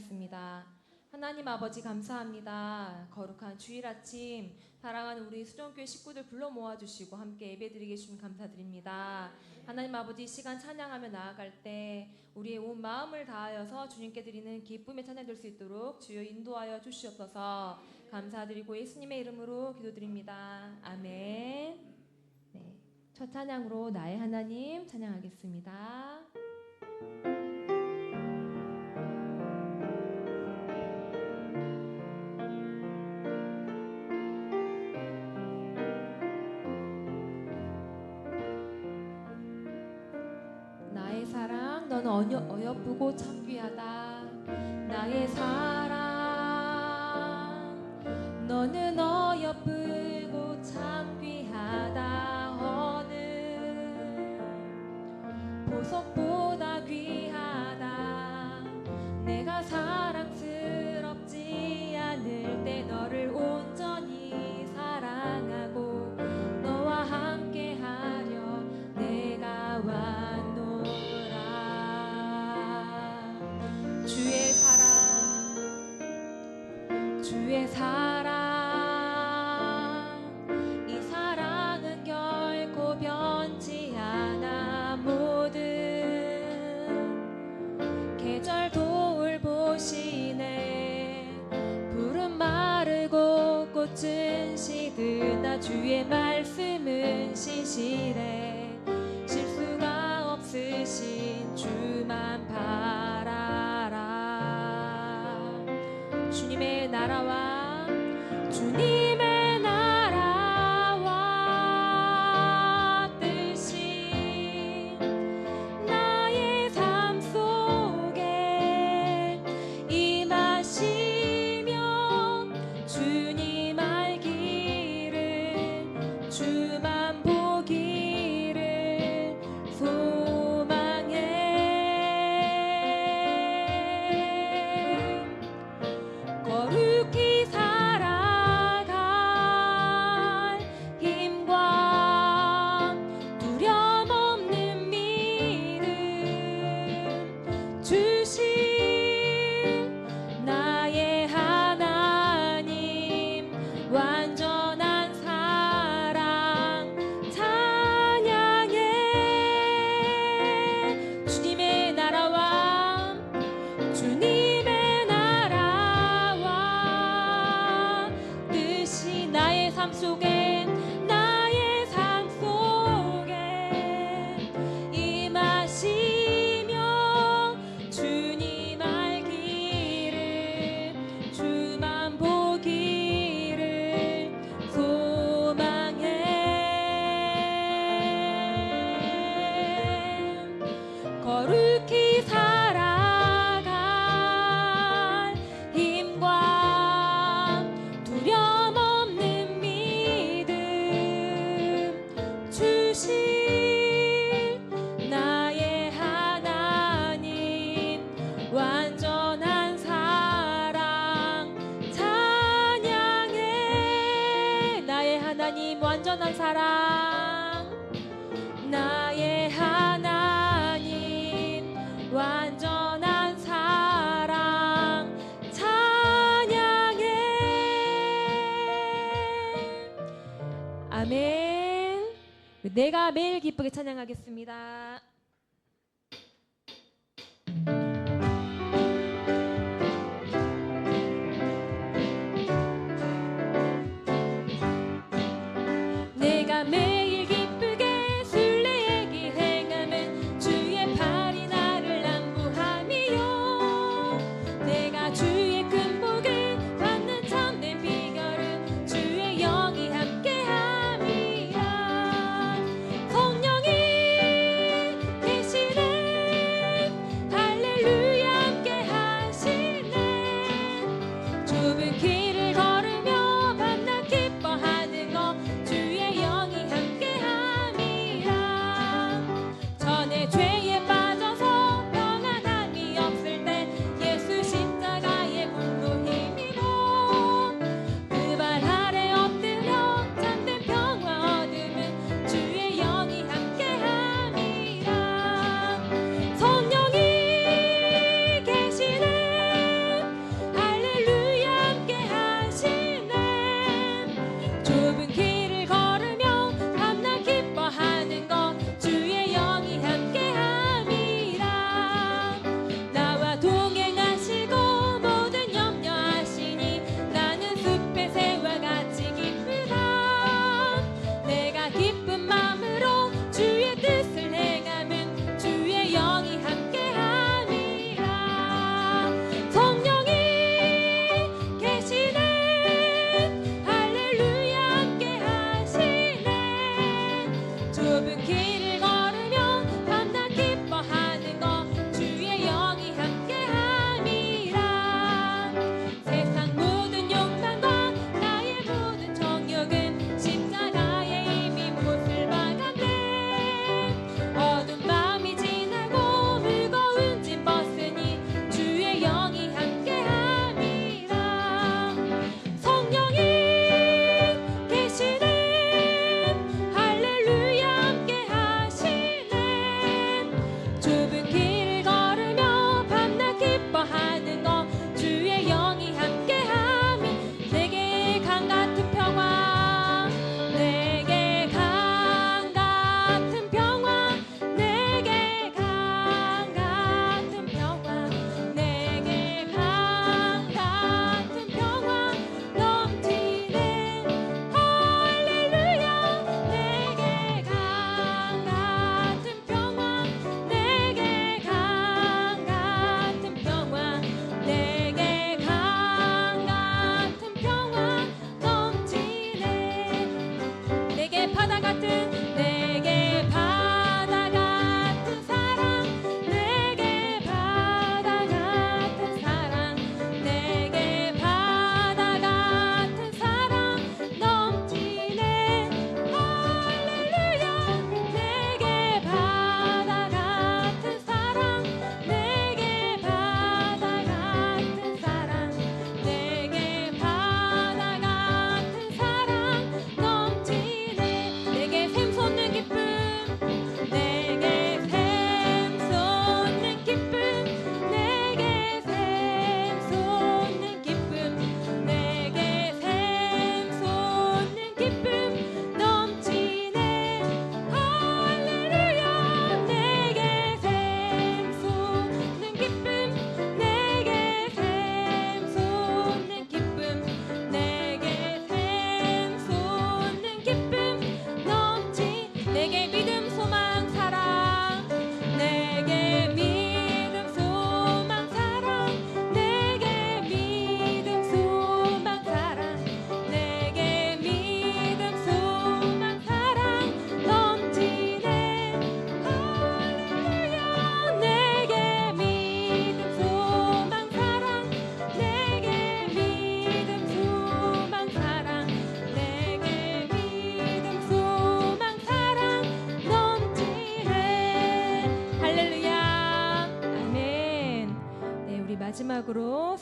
찬양하겠습니다. 하나님 아버지 감사합니다. 거룩한 주일 아침 사랑하는 우리 수정교회 식구들 불러 모아주시고 함께 예배드리게 주신 감사드립니다. 하나님 아버지 이 시간 찬양하며 나아갈 때 우리의 온 마음을 다하여서 주님께 드리는 기쁨의 찬양 될 수 있도록 주여 인도하여 주시옵소서. 감사드리고 예수님의 이름으로 기도드립니다. 아멘. 네, 첫 찬양으로 나의 하나님 찬양하겠습니다. 나의 사랑 너는 어여쁘고 참 귀하다. 나의 사랑 너는 어여쁘고 참 귀하다. 어느 보석보다 귀하다. 내가 사랑스럽지 않을 때 너를 온전히 사랑하고 너와 함께하려 내가 왔노라. 주의 사랑 이 사랑은 결코 변치 않아. 모든 계절 돌보시네. 푸른 마르고 꽃은 시드나 주의 말씀은 신실해. 실수가 없으신 주만 바라라. 주님의 나라와 주님의 나라와 뜻이 나의 삶 속에 임하시며 주님 알기를 주만 보기를 소망해. 거룩히 살아갈 힘과 두려움 없는 믿음 주신 나의 하나님. 완전한 사랑 찬양해. 주님의 나라와 주님의 나라와 뜻이 나의 삶 속에 임하시며 주님 알기를 주만 보기를 소망해. 거룩히 살아갈 힘과 두려움 없는 믿음 주신 나의 하나님. 완전한 사랑 찬양해. 나의 하나님 완전한 사랑. 나의 하나님 완전한 사랑 찬양해. 아멘. 내가 매일 기쁘게 찬양하겠습니다. 내가 매일 기쁘게 순례의 행함은 주의 팔이 나를 안보함이요. 내가 주의 큰 복을 받는 참된 비결은 주의 영이 함께함이라. 성령이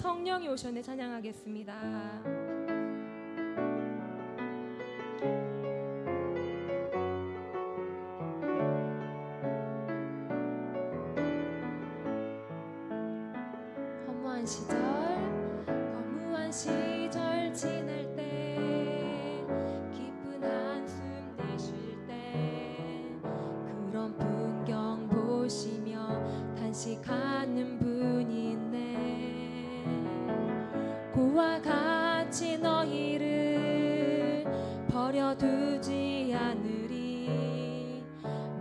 성령이 오셨네 찬양하겠습니다. 허무한 시절 지낼 때 기쁜 한숨 내쉴 때 그런 풍경 보시며 단식하는 분이 있네. 고와 같이 너희를 버려두지 않으리.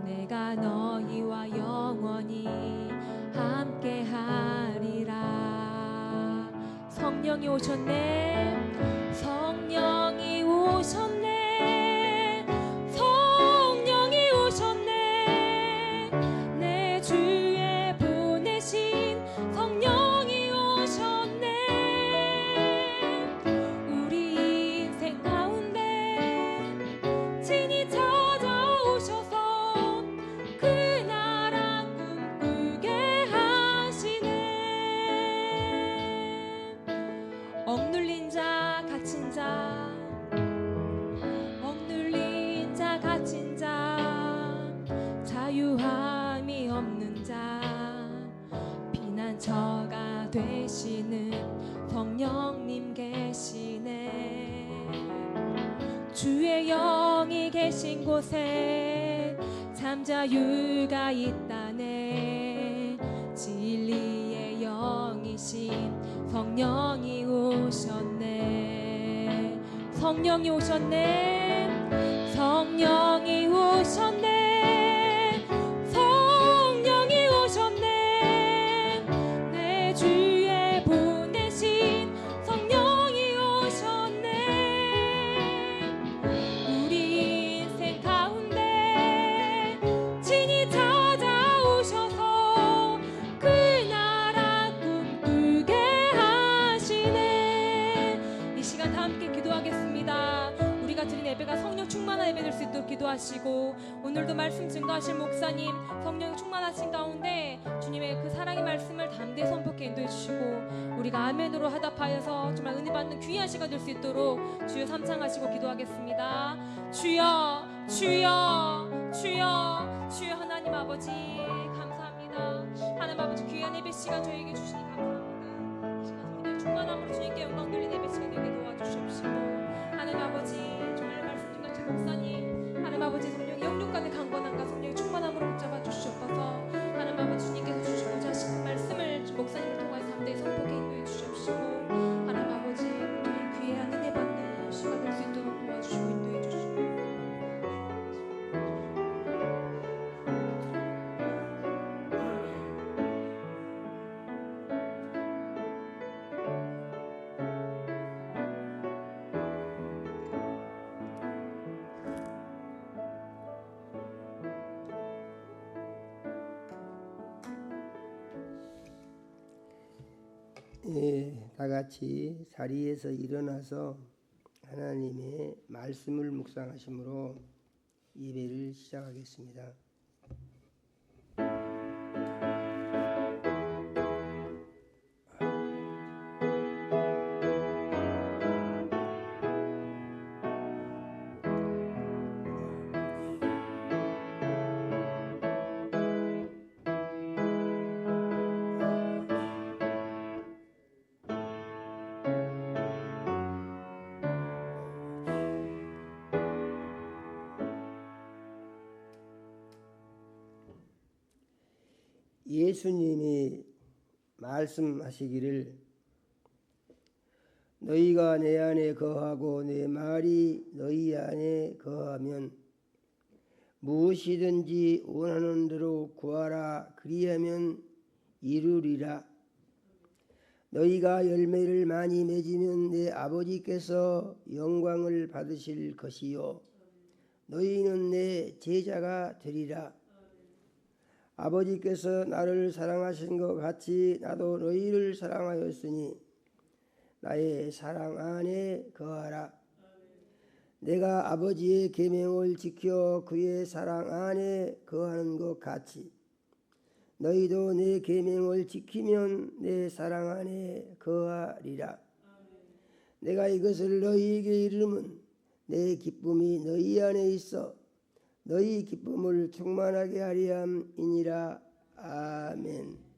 내가 너희와 영원히 함께하리라. 성령이 오셨네. 성령이 오셨네. 성령이 오셨네. 내 주에 보내신 성령이 오셨네. 우리 인생 가운데 친히 찾아오셔서 그 나라 꿈꾸게 하시네. 억눌린 자 갇힌 자 억눌린 자 갇힌 자 자유함이 없는 자 피난처가 되시는 성령님 계시네. 주의 영이 계신 곳에 잠자유가 있다네. 진리의 영이신 성령이 오셨네. 성령이 오셨네. 성령이 오셨네. 성령이 오셨네. 내 주에 보내신 성령이 오셨네. 우리 인생 가운데 친히 찾아오셔서 그 나라 꿈꾸게 하시네. 이 시간 다 함께 기도하겠습니다. 우리가 드린 예배가 성령 충만한 예배 될 수 있도록 기도하시고, 오늘도 말씀 증거하실 목사님 성령 충만하신 가운데 주님의 그 사랑의 말씀을 담대히 선포케 인도해 주시고, 우리가 아멘으로 하답하여서 정말 은혜 받는 귀한 시간 될 수 있도록 주여 삼창하시고 기도하겠습니다. 주여 주여 주여 주여. 하나님 아버지 감사합니다. 하나님 아버지 귀한 예배 시간 저희에게 주시니 감사합니다. 이 시간 성령 충만함으로 주님께 영광 돌린 예배 시간 되게 도와주시옵시고, 하나님 아버지 정말 말씀 중간 제 목사님 하나님 아버지 성령의 영육간의 강건함과 성령의 충만함으로 붙잡아 주시옵소서. 하나님 아버지 주님께서 주시고자 하시는 말씀을 목사님을 통하여 담대히 선포케 인도해 주시옵시고, 하나님 아버지 저희 귀한 은혜 받는 시간 될 수 있도록 도와주시고 인도해 주시옵소서. 다 같이 자리에서 일어나서 하나님의 말씀을 묵상하심으로 예배를 시작하겠습니다. 예수님이 말씀하시기를 너희가 내 안에 거하고 내 말이 너희 안에 거하면 무엇이든지 원하는 대로 구하라 그리하면 이루리라. 너희가 열매를 많이 맺으면 내 아버지께서 영광을 받으실 것이요 너희는 내 제자가 되리라. 아버지께서 나를 사랑하신 것 같이 나도 너희를 사랑하였으니 나의 사랑 안에 거하라. 내가 아버지의 계명을 지켜 그의 사랑 안에 거하는 것 같이 너희도 내 계명을 지키면 내 사랑 안에 거하리라. 내가 이것을 너희에게 이르면 내 기쁨이 너희 안에 있어 너희 기쁨을 충만하게 하리 함이니라. 아멘.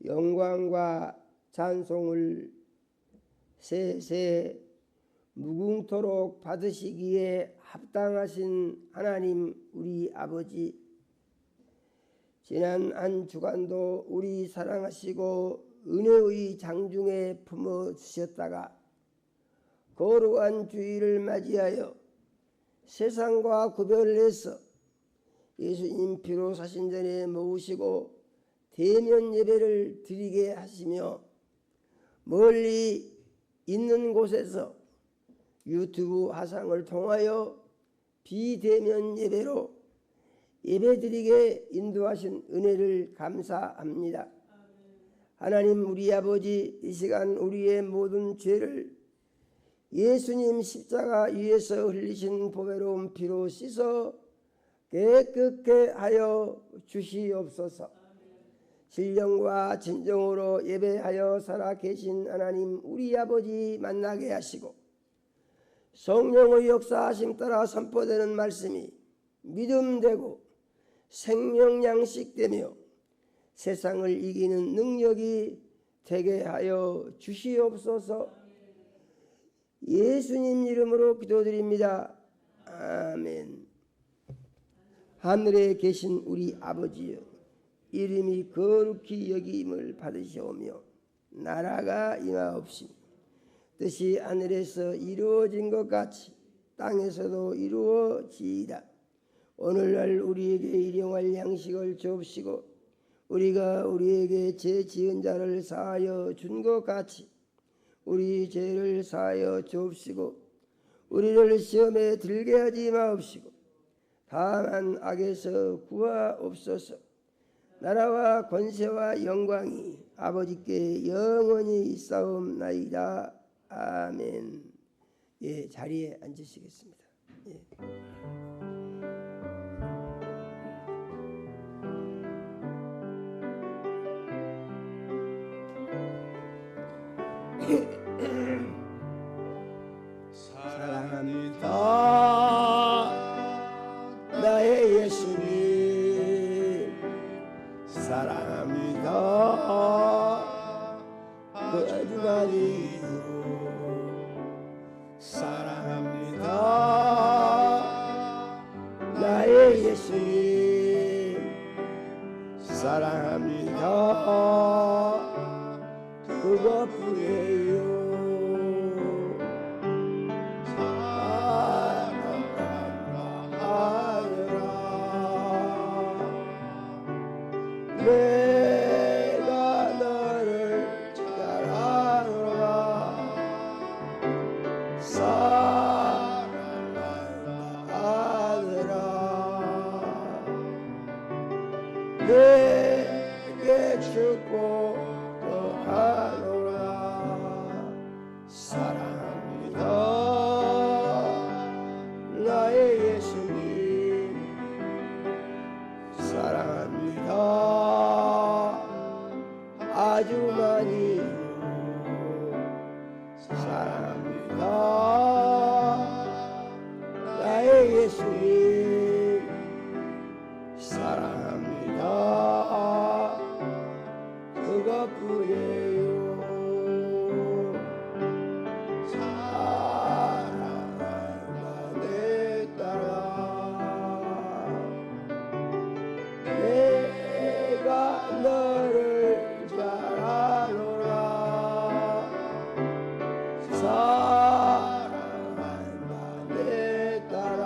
영광과 찬송을 세세 무궁토록 받으시기에 합당하신 하나님 우리 아버지, 지난 한 주간도 우리 사랑하시고 은혜의 장중에 품어주셨다가 거룩한 주일을 맞이하여 세상과 구별해서 예수님 피로 사신전에 모으시고 대면 예배를 드리게 하시며 멀리 있는 곳에서 유튜브 화상을 통하여 비대면 예배로 예배드리게 인도하신 은혜를 감사합니다. 하나님 우리 아버지, 이 시간 우리의 모든 죄를 예수님 십자가 위에서 흘리신 보배로운 피로 씻어 깨끗게 하여 주시옵소서. 신령과 진정으로 예배하여 살아계신 하나님 우리 아버지 만나게 하시고 성령의 역사하심 따라 선포되는 말씀이 믿음되고 생명양식되며 세상을 이기는 능력이 되게 하여 주시옵소서. 예수님 이름으로 기도드립니다. 아멘. 하늘에 계신 우리 아버지여, 이름이 거룩히 여김을 받으시오며 나라가 임하옵시며 뜻이 하늘에서 이루어진 것 같이 땅에서도 이루어지이다. 오늘날 우리에게 일용할 양식을 주옵시고 우리가 우리에게 죄 지은 자를 사하여 준 것 같이 우리 죄를 사하여 주옵시고 우리를 시험에 들게 하지 마옵시고 다만 악에서 구하옵소서. 나라와 권세와 영광이 아버지께 영원히 있사옵나이다. 아멘. 예, 자리에 앉으시겠습니다. 예. 사랑합니다 나의 예수님, 사랑합니다 그 아주마리요, 사랑합니다 나의 예수님, 사랑합니다 그것뿐이에요. 내가 너를 사랑하노라, 사랑하노라. 내게 축복하노라. 아주 많이 사랑합니다. 나의 예수님 사랑합니다. 그것뿐이에요. 사랑한다 내 딸아, 내가 너를 잘 아노라. 사랑한다 내 딸아,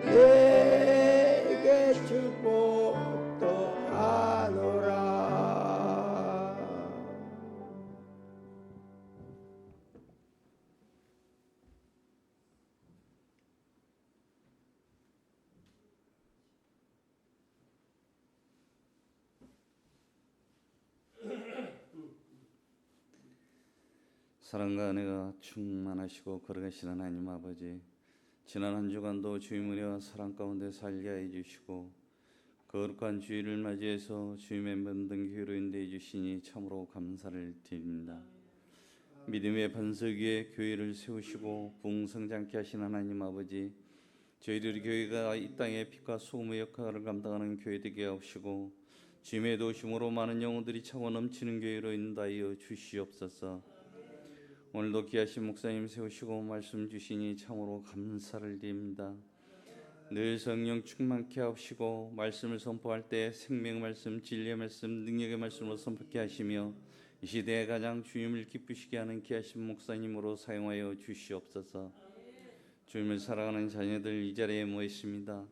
내게 축복도 하노라. 사랑과 은혜가 충만하시고 거룩하신 하나님 아버지, 지난 한 주간도 주님 은혜와 사랑 가운데 살게 해 주시고 거룩한 주일을 맞이해서 주님의 모든 교회로 인도해 주시니 참으로 감사를 드립니다. 믿음의 반석 위에 교회를 세우시고 부흥성장케 하신 하나님 아버지, 저희들의 교회가 이 땅에 빛과 소금의 역할을 감당하는 교회 되게 하시고 주님의 도심으로 많은 영혼들이 차고 넘치는 교회로 인도하여 주시옵소서. 오늘도 귀하신 목사님 세우시고 말씀 주시니 참으로 감사를 드립니다. 늘 성령 충만케 하시고 말씀을 선포할 때 생명 말씀, 진리의 말씀, 능력의 말씀으로 선포케 하시며 이 시대에 가장 주님을 기쁘시게 하는 귀하신 목사님으로 사용하여 주시옵소서. 주님을 사랑하는 자녀들 이 자리에 모였습니다.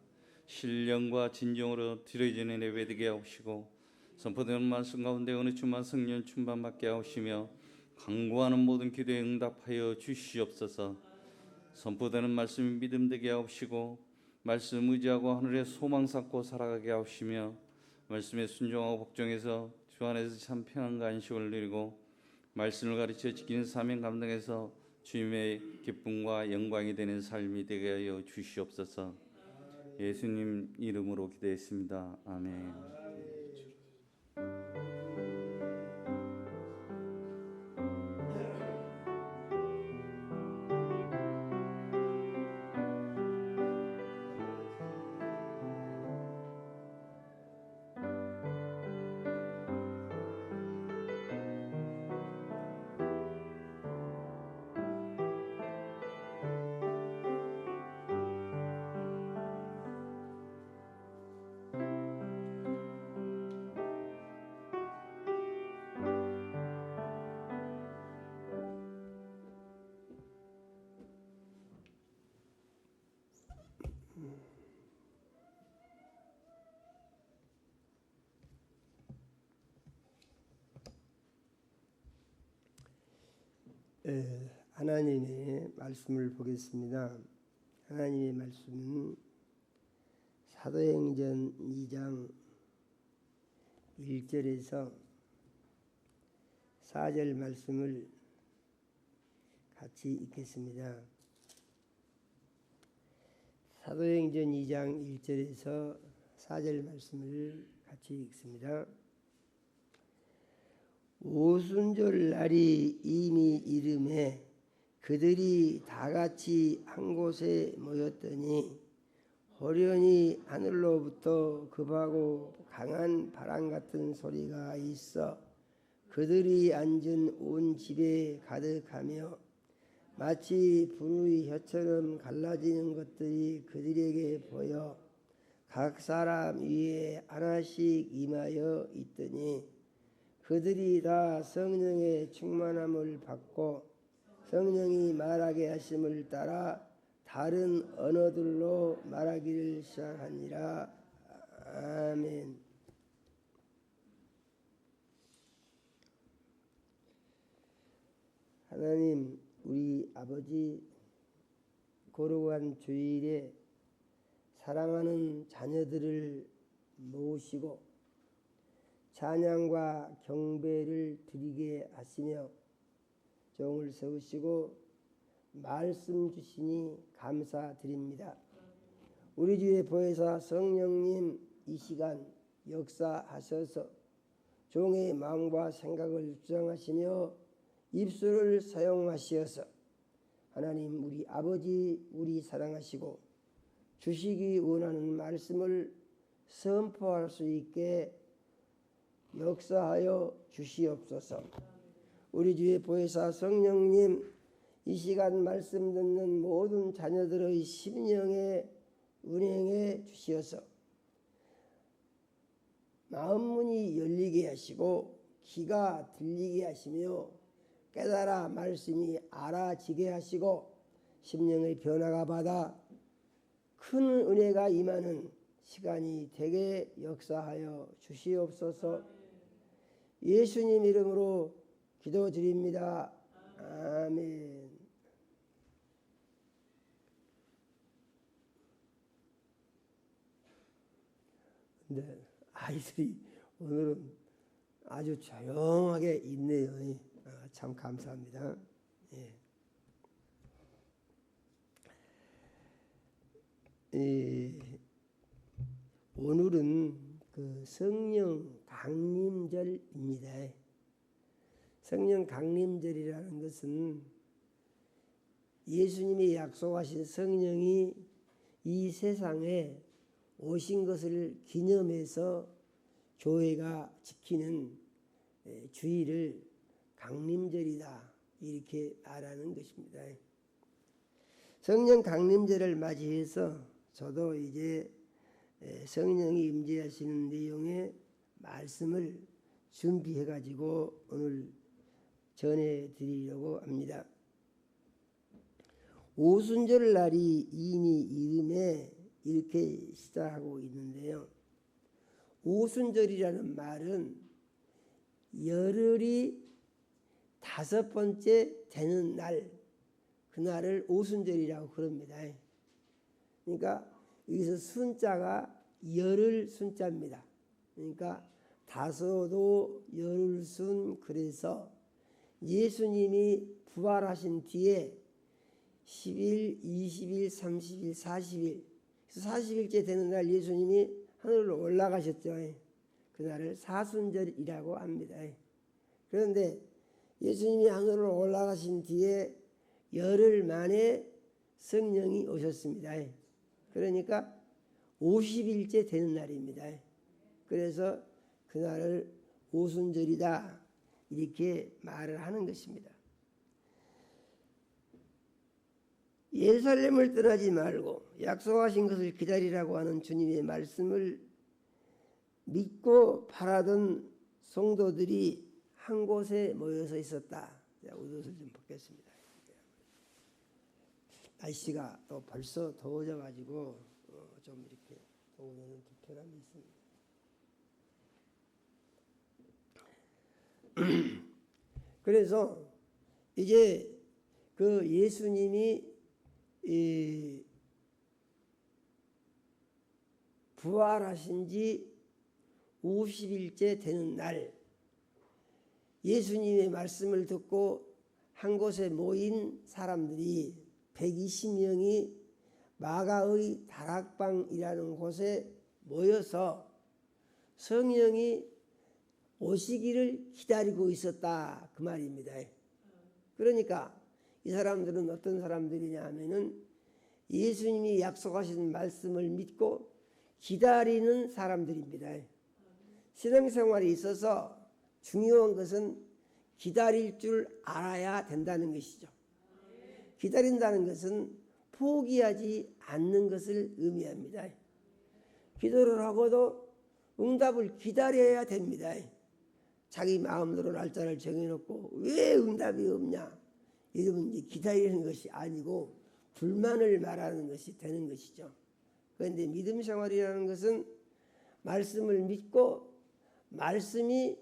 신령과 진정으로 드려지는 예배되게 하시고 선포되는 말씀 가운데 어느 주만 성령 충만받게 하시며 간구하는 모든 기도에 응답하여 주시옵소서. 선포되는 말씀이 믿음되게 하시고 말씀 의지하고 하늘에 소망 쌓고 살아가게 하시며 말씀에 순종하고 복종해서 주 안에서 참 평안과 안식을 누리고 말씀을 가르쳐 지키는 사명 감당해서 주님의 기쁨과 영광이 되는 삶이 되게 하여 주시옵소서. 예수님 이름으로 기도했습니다. 아멘. 하나님의 말씀을 보겠습니다. 하나님의 말씀은 사도행전 2장 1절에서 4절 말씀을 같이 읽겠습니다. 사도행전 2장 1절에서 4절 말씀을 같이 읽습니다. 오순절 날이 이미 이름에 그들이 다 같이 한 곳에 모였더니 호련히 하늘로부터 급하고 강한 바람 같은 소리가 있어 그들이 앉은 온 집에 가득하며 마치 불의 혀처럼 갈라지는 것들이 그들에게 보여 각 사람 위에 하나씩 임하여 있더니 그들이 다 성령의 충만함을 받고 성령이 말하게 하심을 따라 다른 언어들로 말하기를 시작하니라. 아멘. 하나님, 우리 아버지, 거룩한 주일에 사랑하는 자녀들을 모으시고 찬양과 경배를 드리게 하시며 종을 세우시고 말씀 주시니 감사드립니다. 우리 주의 보혜사 성령님, 이 시간 역사하셔서 종의 마음과 생각을 주장하시며 입술을 사용하시어서 하나님 우리 아버지 우리 사랑하시고 주시기 원하는 말씀을 선포할 수 있게 역사하여 주시옵소서. 우리 주의 보혜사 성령님, 이 시간 말씀 듣는 모든 자녀들의 심령에 운행해 주시어서 마음문이 열리게 하시고 귀가 들리게 하시며 깨달아 말씀이 알아지게 하시고 심령의 변화가 받아 큰 은혜가 임하는 시간이 되게 역사하여 주시옵소서. 예수님 이름으로 기도드립니다. 아멘. 네, 아이들이 오늘은 아주 조용하게 있네요. 참 감사합니다. 오늘은 그 성령 강림절입니다. 성령 강림절이라는 것은 예수님이 약속하신 성령이 이 세상에 오신 것을 기념해서 교회가 지키는 주일을 강림절이다 이렇게 말하는 것입니다. 성령 강림절을 맞이해서 저도 이제 성령이 임재하시는 내용의 말씀을 준비해 가지고 오늘 전해드리려고 합니다. 오순절 날이 이미 이름에 이렇게 시작하고 있는데요. 오순절이라는 말은 열흘이 5번째 되는 날, 그날을 오순절이라고 그럽니다. 그러니까 여기서 순자가 열흘 순자입니다. 그러니까 다소도 열흘순, 그래서 예수님이 부활하신 뒤에 10일, 20일, 30일, 40일 40일째 되는 날 예수님이 하늘로 올라가셨죠. 그날을 사순절이라고 합니다. 그런데 예수님이 하늘로 올라가신 뒤에 열흘 만에 성령이 오셨습니다. 그러니까 50일째 되는 날입니다. 그래서 그날을 오순절이다 이렇게 말을 하는 것입니다. 예루살렘을 떠나지 말고 약속하신 것을 기다리라고 하는 주님의 말씀을 믿고 바라던 성도들이 한 곳에 모여서 있었다. 옷을 좀 벗겠습니다. 날씨가 또 벌써 더워져 가지고 좀 이렇게 더우면 불편함이 있습니다. 그래서 이제 그 예수님이 부활하신 지 50일째 되는 날 예수님의 말씀을 듣고 한 곳에 모인 사람들이 120명이 마가의 다락방이라는 곳에 모여서 성령이 오시기를 기다리고 있었다 그 말입니다. 그러니까 이 사람들은 어떤 사람들이냐 하면은 예수님이 약속하신 말씀을 믿고 기다리는 사람들입니다. 신앙생활에 있어서 중요한 것은 기다릴 줄 알아야 된다는 것이죠. 기다린다는 것은 포기하지 않는 것을 의미합니다. 기도를 하고도 응답을 기다려야 됩니다. 자기 마음대로 날짜를 정해놓고 왜 응답이 없냐 이러면 이제 기다리는 것이 아니고 불만을 말하는 것이 되는 것이죠. 그런데 믿음 생활이라는 것은 말씀을 믿고 말씀이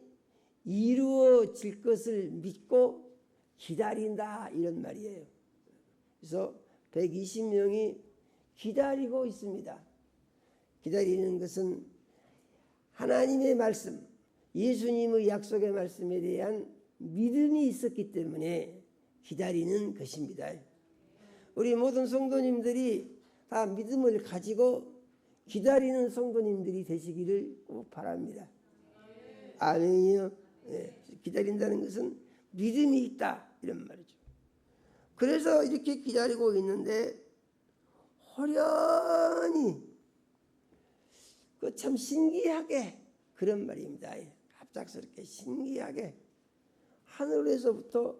이루어질 것을 믿고 기다린다 이런 말이에요. 그래서 120명이 기다리고 있습니다. 기다리는 것은 하나님의 말씀, 예수님의 약속의 말씀에 대한 믿음이 있었기 때문에 기다리는 것입니다. 우리 모든 성도님들이 다 믿음을 가지고 기다리는 성도님들이 되시기를 꼭 바랍니다. 아멘이요. 예, 기다린다는 것은 믿음이 있다 이런 말이죠. 그래서 이렇게 기다리고 있는데 호련히 그 참 신기하게 그런 말입니다. 갑작스럽게 신기하게 하늘에서부터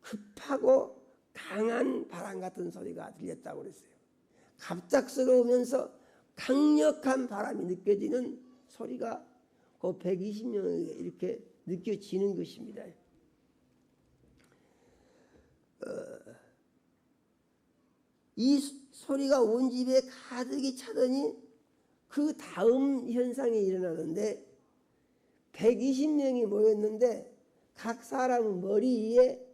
급하고 강한 바람 같은 소리가 들렸다고 그랬어요. 갑작스러우면서 강력한 바람이 느껴지는 소리가 그 120명에게 이렇게 느껴지는 것입니다. 이 소리가 온 집에 가득히 차더니 그 다음 현상이 일어나는데 120명이 모였는데 각 사람은 머리 위에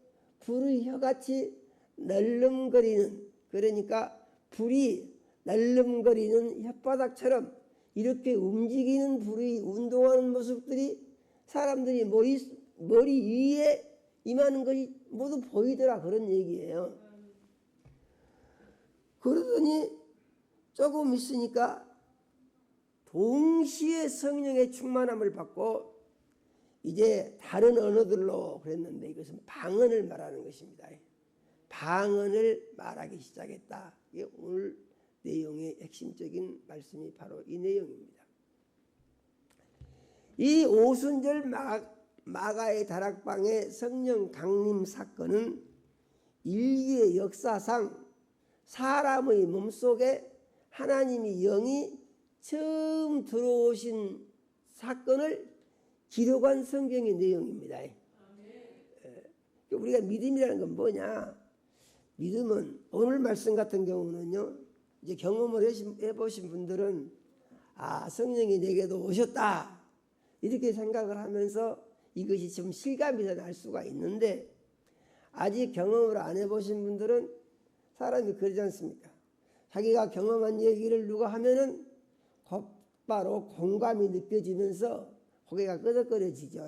불의 혀같이 널름거리는, 그러니까 불이 널름거리는 혓바닥처럼 이렇게 움직이는 불이 운동하는 모습들이 사람들이 머리 위에 임하는 것이 모두 보이더라 그런 얘기예요. 그러더니 조금 있으니까 동시에 성령의 충만함을 받고 이제 다른 언어들로 그랬는데 이것은 방언을 말하는 것입니다. 방언을 말하기 시작했다. 이게 오늘 내용의 핵심적인 말씀이 바로 이 내용입니다. 이 오순절 마가의 다락방의 성령 강림 사건은 인류의 역사상 사람의 몸속에 하나님의 영이 처음 들어오신 사건을 기록한 성경의 내용입니다. 우리가 믿음이라는 건 뭐냐? 믿음은 오늘 말씀 같은 경우는요, 이제 경험을 해보신 분들은 성령이 내게도 오셨다 이렇게 생각을 하면서 이것이 좀 실감이 더 날 수가 있는데, 아직 경험을 안 해보신 분들은 사람이 그러지 않습니까? 자기가 경험한 얘기를 누가 하면은 곧바로 공감이 느껴지면서 고개가 끄덕거려지죠.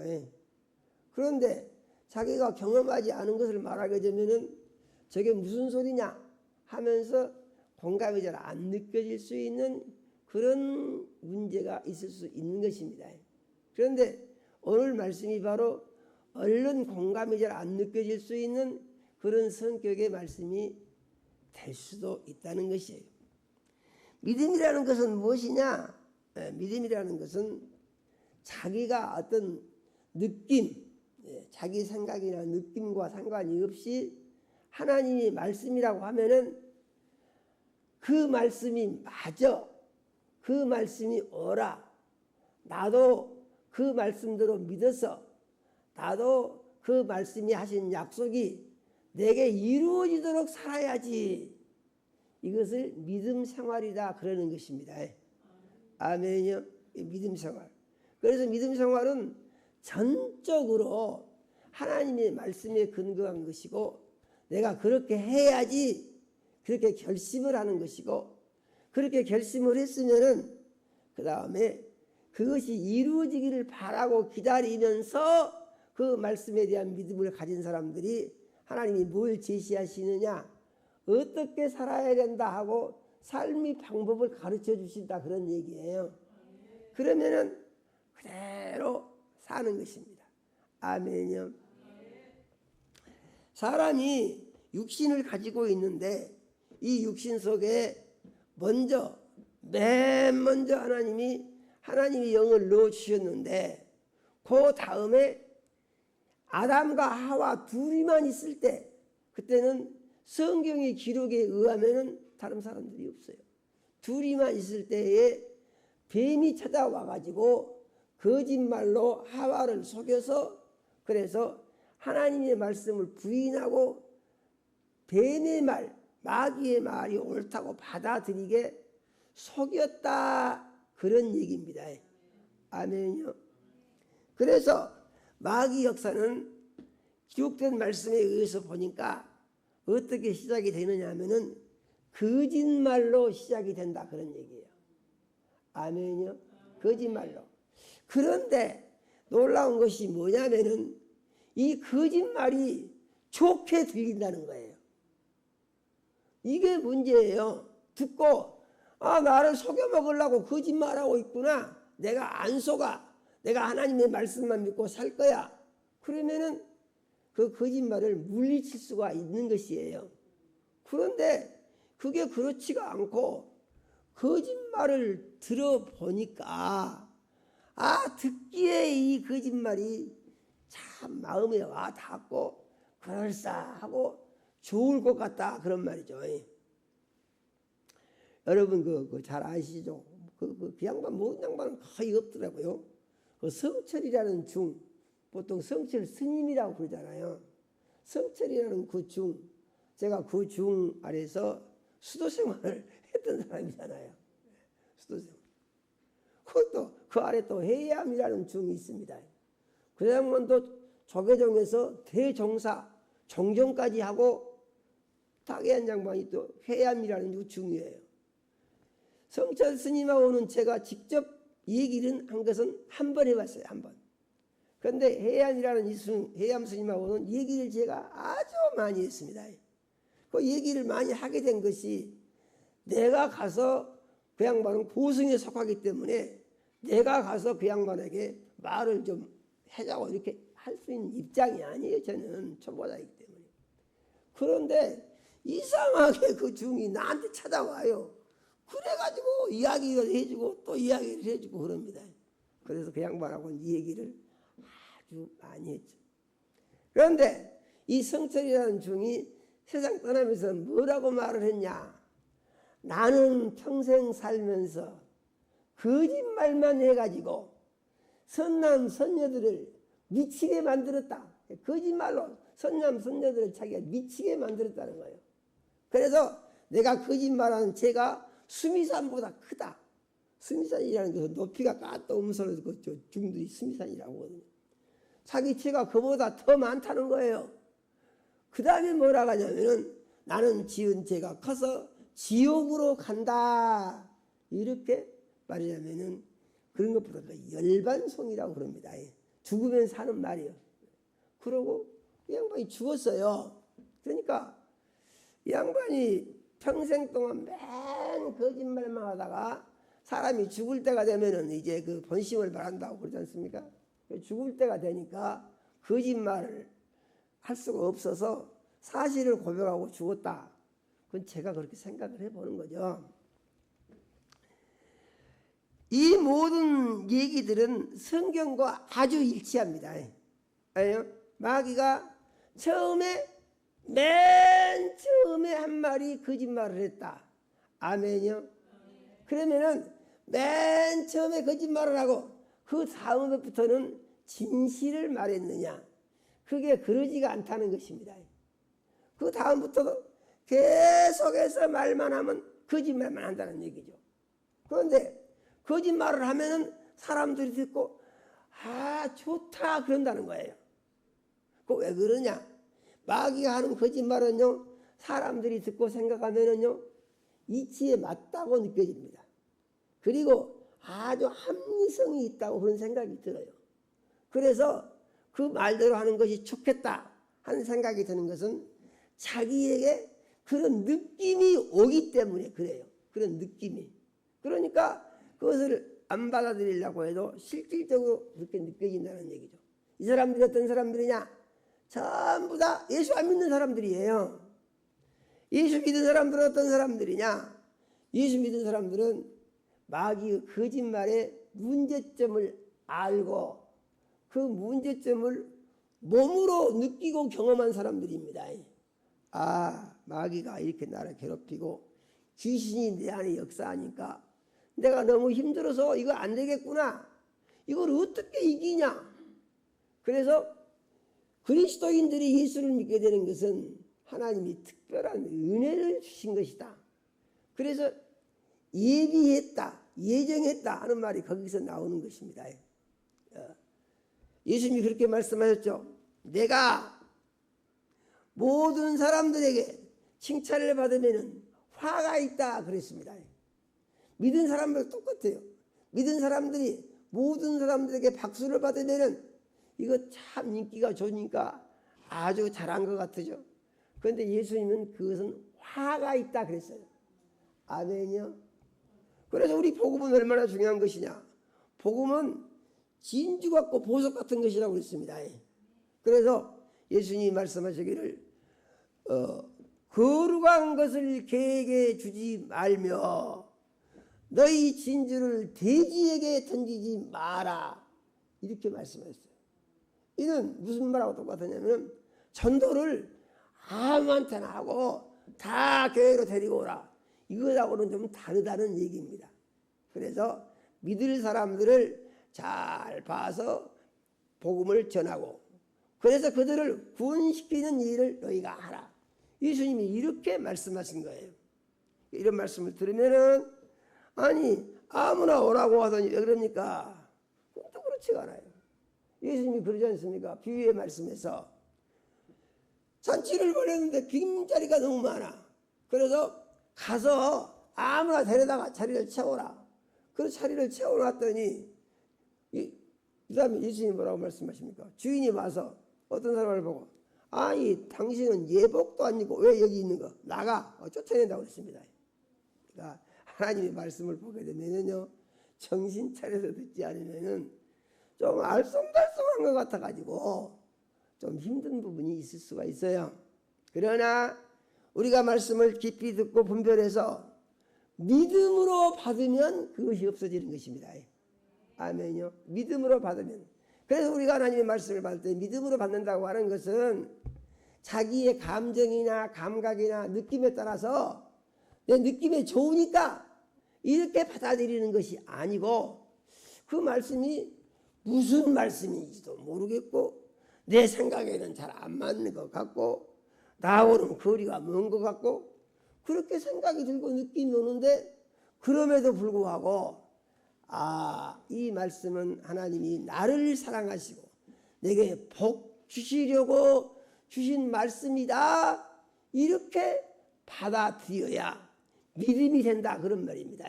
그런데 자기가 경험하지 않은 것을 말하게 되면은 저게 무슨 소리냐 하면서 공감이 잘 안 느껴질 수 있는 그런 문제가 있을 수 있는 것입니다. 그런데 오늘 말씀이 바로 얼른 공감이 잘 안 느껴질 수 있는 그런 성격의 말씀이 될 수도 있다는 것이에요. 믿음이라는 것은 무엇이냐? 믿음이라는 것은 자기가 어떤 느낌, 자기 생각이나 느낌과 상관이 없이 하나님이 말씀이라고 하면은 그 말씀이 맞아, 그 말씀이 옳아, 나도 그 말씀대로 믿어서 나도 그 말씀이 하신 약속이 내게 이루어지도록 살아야지, 이것을 믿음 생활이다 그러는 것입니다. 아멘이요. 믿음 생활. 그래서 믿음 생활은 전적으로 하나님의 말씀에 근거한 것이고, 내가 그렇게 해야지 그렇게 결심을 하는 것이고, 그렇게 결심을 했으면은 그 다음에 그것이 이루어지기를 바라고 기다리면서 그 말씀에 대한 믿음을 가진 사람들이 하나님이 뭘 제시하시느냐, 어떻게 살아야 된다 하고 삶의 방법을 가르쳐 주신다 그런 얘기예요. 그러면은 그대로 사는 것입니다. 아멘이요. 사람이 육신을 가지고 있는데 이 육신 속에 맨 먼저 하나님이 영을 넣어 주셨는데, 그 다음에 아담과 하와 둘이만 있을 때, 그때는 성경의 기록에 의하면은 다른 사람들이 없어요. 둘이만 있을 때에 뱀이 찾아와 가지고 거짓말로 하와를 속여서, 그래서 하나님의 말씀을 부인하고 뱀의 말, 마귀의 말이 옳다고 받아들이게 속였다 그런 얘기입니다. 아멘요. 그래서 마귀 역사는 기록된 말씀에 의해서 보니까 어떻게 시작이 되느냐 하면은 거짓말로 시작이 된다 그런 얘기예요. 아멘요. 거짓말로. 그런데 놀라운 것이 뭐냐면은 이 거짓말이 좋게 들린다는 거예요. 이게 문제예요. 듣고 아, 나를 속여 먹으려고 거짓말하고 있구나. 내가 안 속아. 내가 하나님의 말씀만 믿고 살 거야. 그러면은 그 거짓말을 물리칠 수가 있는 것이에요. 그런데 그게 그렇지가 않고 거짓말을 들어보니까 듣기에 이 거짓말이 참 마음에 와 닿고 그럴싸하고 좋을 것 같다 그런 말이죠. 여러분 그 잘 아시죠? 그 양반 모든 양반은 거의 없더라고요. 그 성철이라는 중, 보통 성철 스님이라고 그러잖아요. 성철이라는 그 중, 제가 그 중 아래서 수도 생활을 했던 사람이잖아요. 수도 생활. 그것도 그 아래 또 해암이라는 중이 있습니다. 그 양반도 조계종에서 대종사 정정까지 하고 타계한 양반이 또 해암이라는 중이에요. 성철 스님하고는 제가 직접 얘기를 한 것은 한 번 해봤어요. 한 번. 그런데 해암이라는 해암 스님하고는 얘기를 제가 아주 많이 했습니다. 그 얘기를 많이 하게 된 것이 내가 가서 그 양반은 고승에 속하기 때문에 내가 가서 그 양반에게 말을 좀 해자고 이렇게 할 수 있는 입장이 아니에요. 저는 초보자이기 때문에. 그런데 이상하게 그 중이 나한테 찾아와요. 그래가지고 이야기를 해주고 또 이야기를 해주고 그럽니다. 그래서 그 양반하고는 이 얘기를 아주 많이 했죠. 그런데 이 성철이라는 중이 세상 떠나면서 뭐라고 말을 했냐. 나는 평생 살면서 거짓말만 해가지고 선남 선녀들을 미치게 만들었다. 거짓말로 선남 선녀들을 자기가 미치게 만들었다는 거예요. 그래서 내가 거짓말하는 죄가 수미산보다 크다. 수미산이라는 것은 높이가 까또 음설해서 그 중들이 수미산이라고 하거든요. 자기 죄가 그보다 더 많다는 거예요. 그 다음에 뭐라고 하냐면은 나는 지은 죄가 커서 지옥으로 간다. 이렇게 말하자면은 그런 것보다 열반송이라고 그럽니다. 죽으면 사는 말이요. 그러고 이 양반이 죽었어요. 그러니까 이 양반이 평생 동안 맨 거짓말만 하다가 사람이 죽을 때가 되면은 이제 그 본심을 말한다고 그러지 않습니까? 죽을 때가 되니까 거짓말을 할 수가 없어서 사실을 고백하고 죽었다. 그건 제가 그렇게 생각을 해보는 거죠. 이 모든 얘기들은 성경과 아주 일치합니다. 마귀가 맨 처음에 한 말이 거짓말을 했다. 아멘요. 그러면은 맨 처음에 거짓말을 하고 그 다음부터는 진실을 말했느냐. 그게 그러지가 않다는 것입니다. 그 다음부터도 계속해서 말만 하면 거짓말만 한다는 얘기죠. 그런데 거짓말을 하면은 사람들이 듣고 좋다 그런다는 거예요. 그 왜 그러냐? 마귀가 하는 거짓말은요, 사람들이 듣고 생각하면은요, 이치에 맞다고 느껴집니다. 그리고 아주 합리성이 있다고 그런 생각이 들어요. 그래서 그 말대로 하는 것이 좋겠다 하는 생각이 드는 것은 자기에게 그런 느낌이 오기 때문에 그래요. 그런 느낌이. 그러니까 그것을 안 받아들이려고 해도 실질적으로 그렇게 느껴진다는 얘기죠. 이 사람들이 어떤 사람들이냐? 전부 다 예수 안 믿는 사람들이에요. 예수 믿는 사람들은 어떤 사람들이냐? 예수 믿는 사람들은 마귀의 거짓말의 문제점을 알고 그 문제점을 몸으로 느끼고 경험한 사람들입니다. 마귀가 이렇게 나를 괴롭히고 귀신이 내 안에 역사하니까 내가 너무 힘들어서 이거 안 되겠구나. 이걸 어떻게 이기냐? 그래서 그리스도인들이 예수를 믿게 되는 것은 하나님이 특별한 은혜를 주신 것이다. 그래서 예비했다, 예정했다 하는 말이 거기서 나오는 것입니다. 예수님이 그렇게 말씀하셨죠. 내가 모든 사람들에게 칭찬을 받으면 화가 있다 그랬습니다. 믿은 사람들 똑같아요. 믿은 사람들이 모든 사람들에게 박수를 받으면 이거 참 인기가 좋으니까 아주 잘한 것 같으죠. 그런데 예수님은 그것은 화가 있다 그랬어요. 아멘이요. 그래서 우리 복음은 얼마나 중요한 것이냐. 복음은 진주 같고 보석 같은 것이라고 했습니다. 그래서 예수님이 말씀하시기를 거룩한 것을 개에게 주지 말며 너희 진주를 돼지에게 던지지 마라. 이렇게 말씀하셨어요. 이는 무슨 말하고 똑같으냐면 전도를 아무한테나 하고 다 교회로 데리고 오라. 이거하고는 좀 다르다는 얘기입니다. 그래서 믿을 사람들을 잘 봐서 복음을 전하고 그래서 그들을 구원시키는 일을 너희가 하라. 예수님이 이렇게 말씀하신 거예요. 이런 말씀을 들으면은 아니 아무나 오라고 하더니 왜 그럽니까? 그것도 그렇지가 않아요. 예수님이 그러지 않습니까? 비유의 말씀에서 잔치를 벌였는데 빈자리가 너무 많아. 그래서 가서 아무나 데려다가 자리를 채워라. 그래서 자리를 채워놨더니 그 다음에 예수님이 뭐라고 말씀하십니까? 주인이 와서 어떤 사람을 보고 아니 당신은 예복도 아니고 왜 여기 있는 거? 나가. 쫓아낸다고 했습니다. 그러니까 하나님의 말씀을 보게 되면요 정신 차려서 듣지 않으면은 좀 알쏭달쏭한 것 같아가지고 좀 힘든 부분이 있을 수가 있어요. 그러나 우리가 말씀을 깊이 듣고 분별해서 믿음으로 받으면 그것이 없어지는 것입니다. 아멘요. 믿음으로 받으면. 그래서 우리가 하나님의 말씀을 받을 때 믿음으로 받는다고 하는 것은 자기의 감정이나 감각이나 느낌에 따라서 내 느낌에 좋으니까 이렇게 받아들이는 것이 아니고 그 말씀이 무슨 말씀인지도 모르겠고 내 생각에는 잘 안 맞는 것 같고 나하고는 거리가 먼 것 같고 그렇게 생각이 들고 느낌이 오는데 그럼에도 불구하고 이 말씀은 하나님이 나를 사랑하시고 내게 복 주시려고 주신 말씀이다. 이렇게 받아들여야 믿음이 된다 그런 말입니다.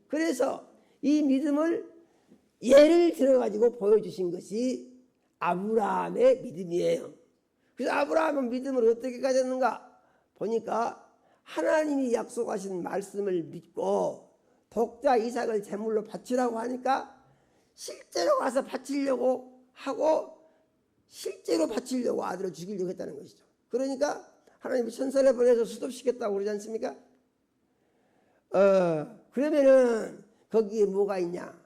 그래서 이 믿음을 예를 들어가지고 보여주신 것이 아브라함의 믿음이에요. 그래서 아브라함은 믿음을 어떻게 가졌는가 보니까 하나님이 약속하신 말씀을 믿고 독자 이삭을 제물로 바치라고 하니까 실제로 가서 바치려고 하고 실제로 바치려고 아들을 죽이려고 했다는 것이죠. 그러니까 하나님이 천사를 보내서 수습시켰다고 그러지 않습니까? 그러면은 거기에 뭐가 있냐?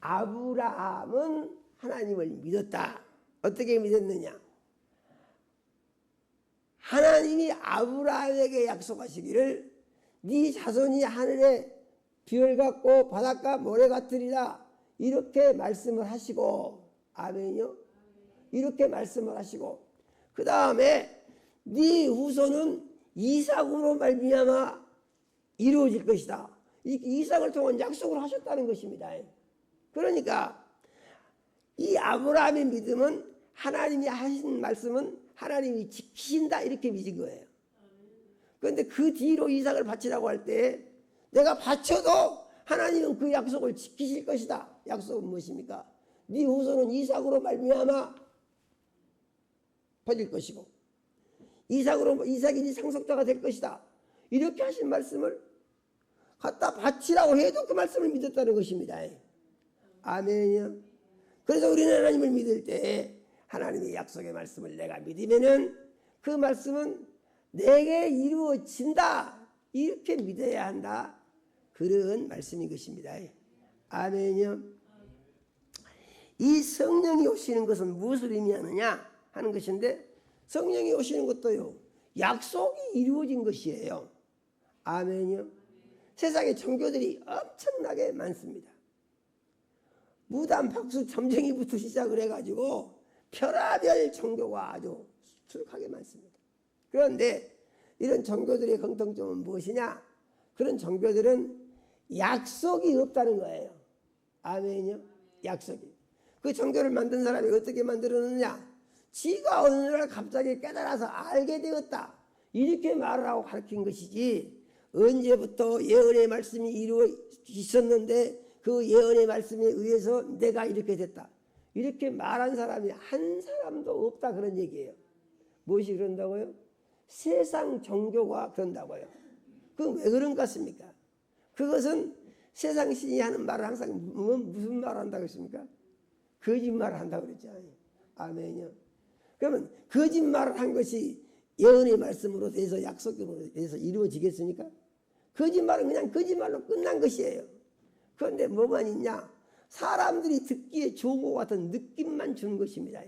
아브라함은 하나님을 믿었다. 어떻게 믿었느냐? 하나님이 아브라함에게 약속하시기를 네 자손이 하늘의 별 같고 바닷가 모래 같으리라 이렇게 말씀을 하시고 아멘요. 이렇게 말씀을 하시고 그 다음에 네 후손은 이삭으로 말미암아 이루어질 것이다. 이삭을 통한 약속을 하셨다는 것입니다. 그러니까 이 아브라함의 믿음은 하나님이 하신 말씀은 하나님이 지키신다 이렇게 믿은 거예요. 그런데 그 뒤로 이삭을 바치라고 할 때 내가 바쳐도 하나님은 그 약속을 지키실 것이다. 약속은 무엇입니까? 네 후손은 이삭으로 말미암아 퍼질 것이고 이삭이 네 상속자가 될 것이다. 이렇게 하신 말씀을 갖다 바치라고 해도 그 말씀을 믿었다는 것입니다. 아멘이요. 그래서 우리는 하나님을 믿을 때 하나님의 약속의 말씀을 내가 믿으면은 그 말씀은 내게 이루어진다. 이렇게 믿어야 한다. 그런 말씀인 것입니다. 아멘이요. 이 성령이 오시는 것은 무엇을 의미하느냐 하는 것인데 성령이 오시는 것도요. 약속이 이루어진 것이에요. 아멘이요. 세상에 종교들이 엄청나게 많습니다. 무단 박수 점쟁이부터 시작을 해가지고 별하별 종교가 아주 수룩하게 많습니다. 그런데 이런 종교들의 공통점은 무엇이냐? 그런 종교들은 약속이 없다는 거예요. 아멘이요. 약속이. 그 종교를 만든 사람이 어떻게 만들었느냐? 지가 어느 날 갑자기 깨달아서 알게 되었다. 이렇게 말을 하고 가르친 것이지 언제부터 예언의 말씀이 이루어 있었는데 그 예언의 말씀에 의해서 내가 이렇게 됐다. 이렇게 말한 사람이 한 사람도 없다 그런 얘기예요. 무엇이 그런다고요? 세상 종교가 그런다고요. 그건 왜 그런 것 같습니까? 그것은 세상 신이 하는 말을 항상 무슨 말을 한다고 했습니까? 거짓말을 한다고 그랬잖아요. 아멘요. 그러면 거짓말을 한 것이 예언의 말씀으로 돼서 약속으로 돼서 이루어지겠습니까? 거짓말은 그냥 거짓말로 끝난 것이에요. 그런데 뭐만 있냐? 사람들이 듣기에 좋은 것 같은 느낌만 주는 것입니다.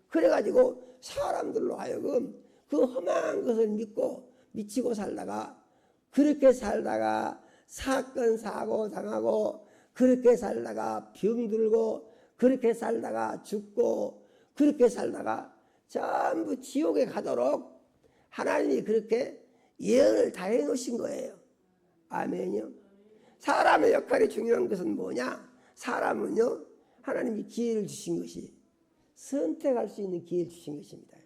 그래가지고 사람들로 하여금 그 험한 것을 믿고 미치고 살다가 그렇게 살다가 사건 사고 당하고 그렇게 살다가 병들고 그렇게 살다가 죽고 그렇게 살다가 전부 지옥에 가도록 하나님이 그렇게 예언을 다 해놓으신 거예요. 아멘요. 사람의 역할이 중요한 것은 뭐냐? 사람은요 하나님이 기회를 주신 것이 선택할 수 있는 기회를 주신 것입니다.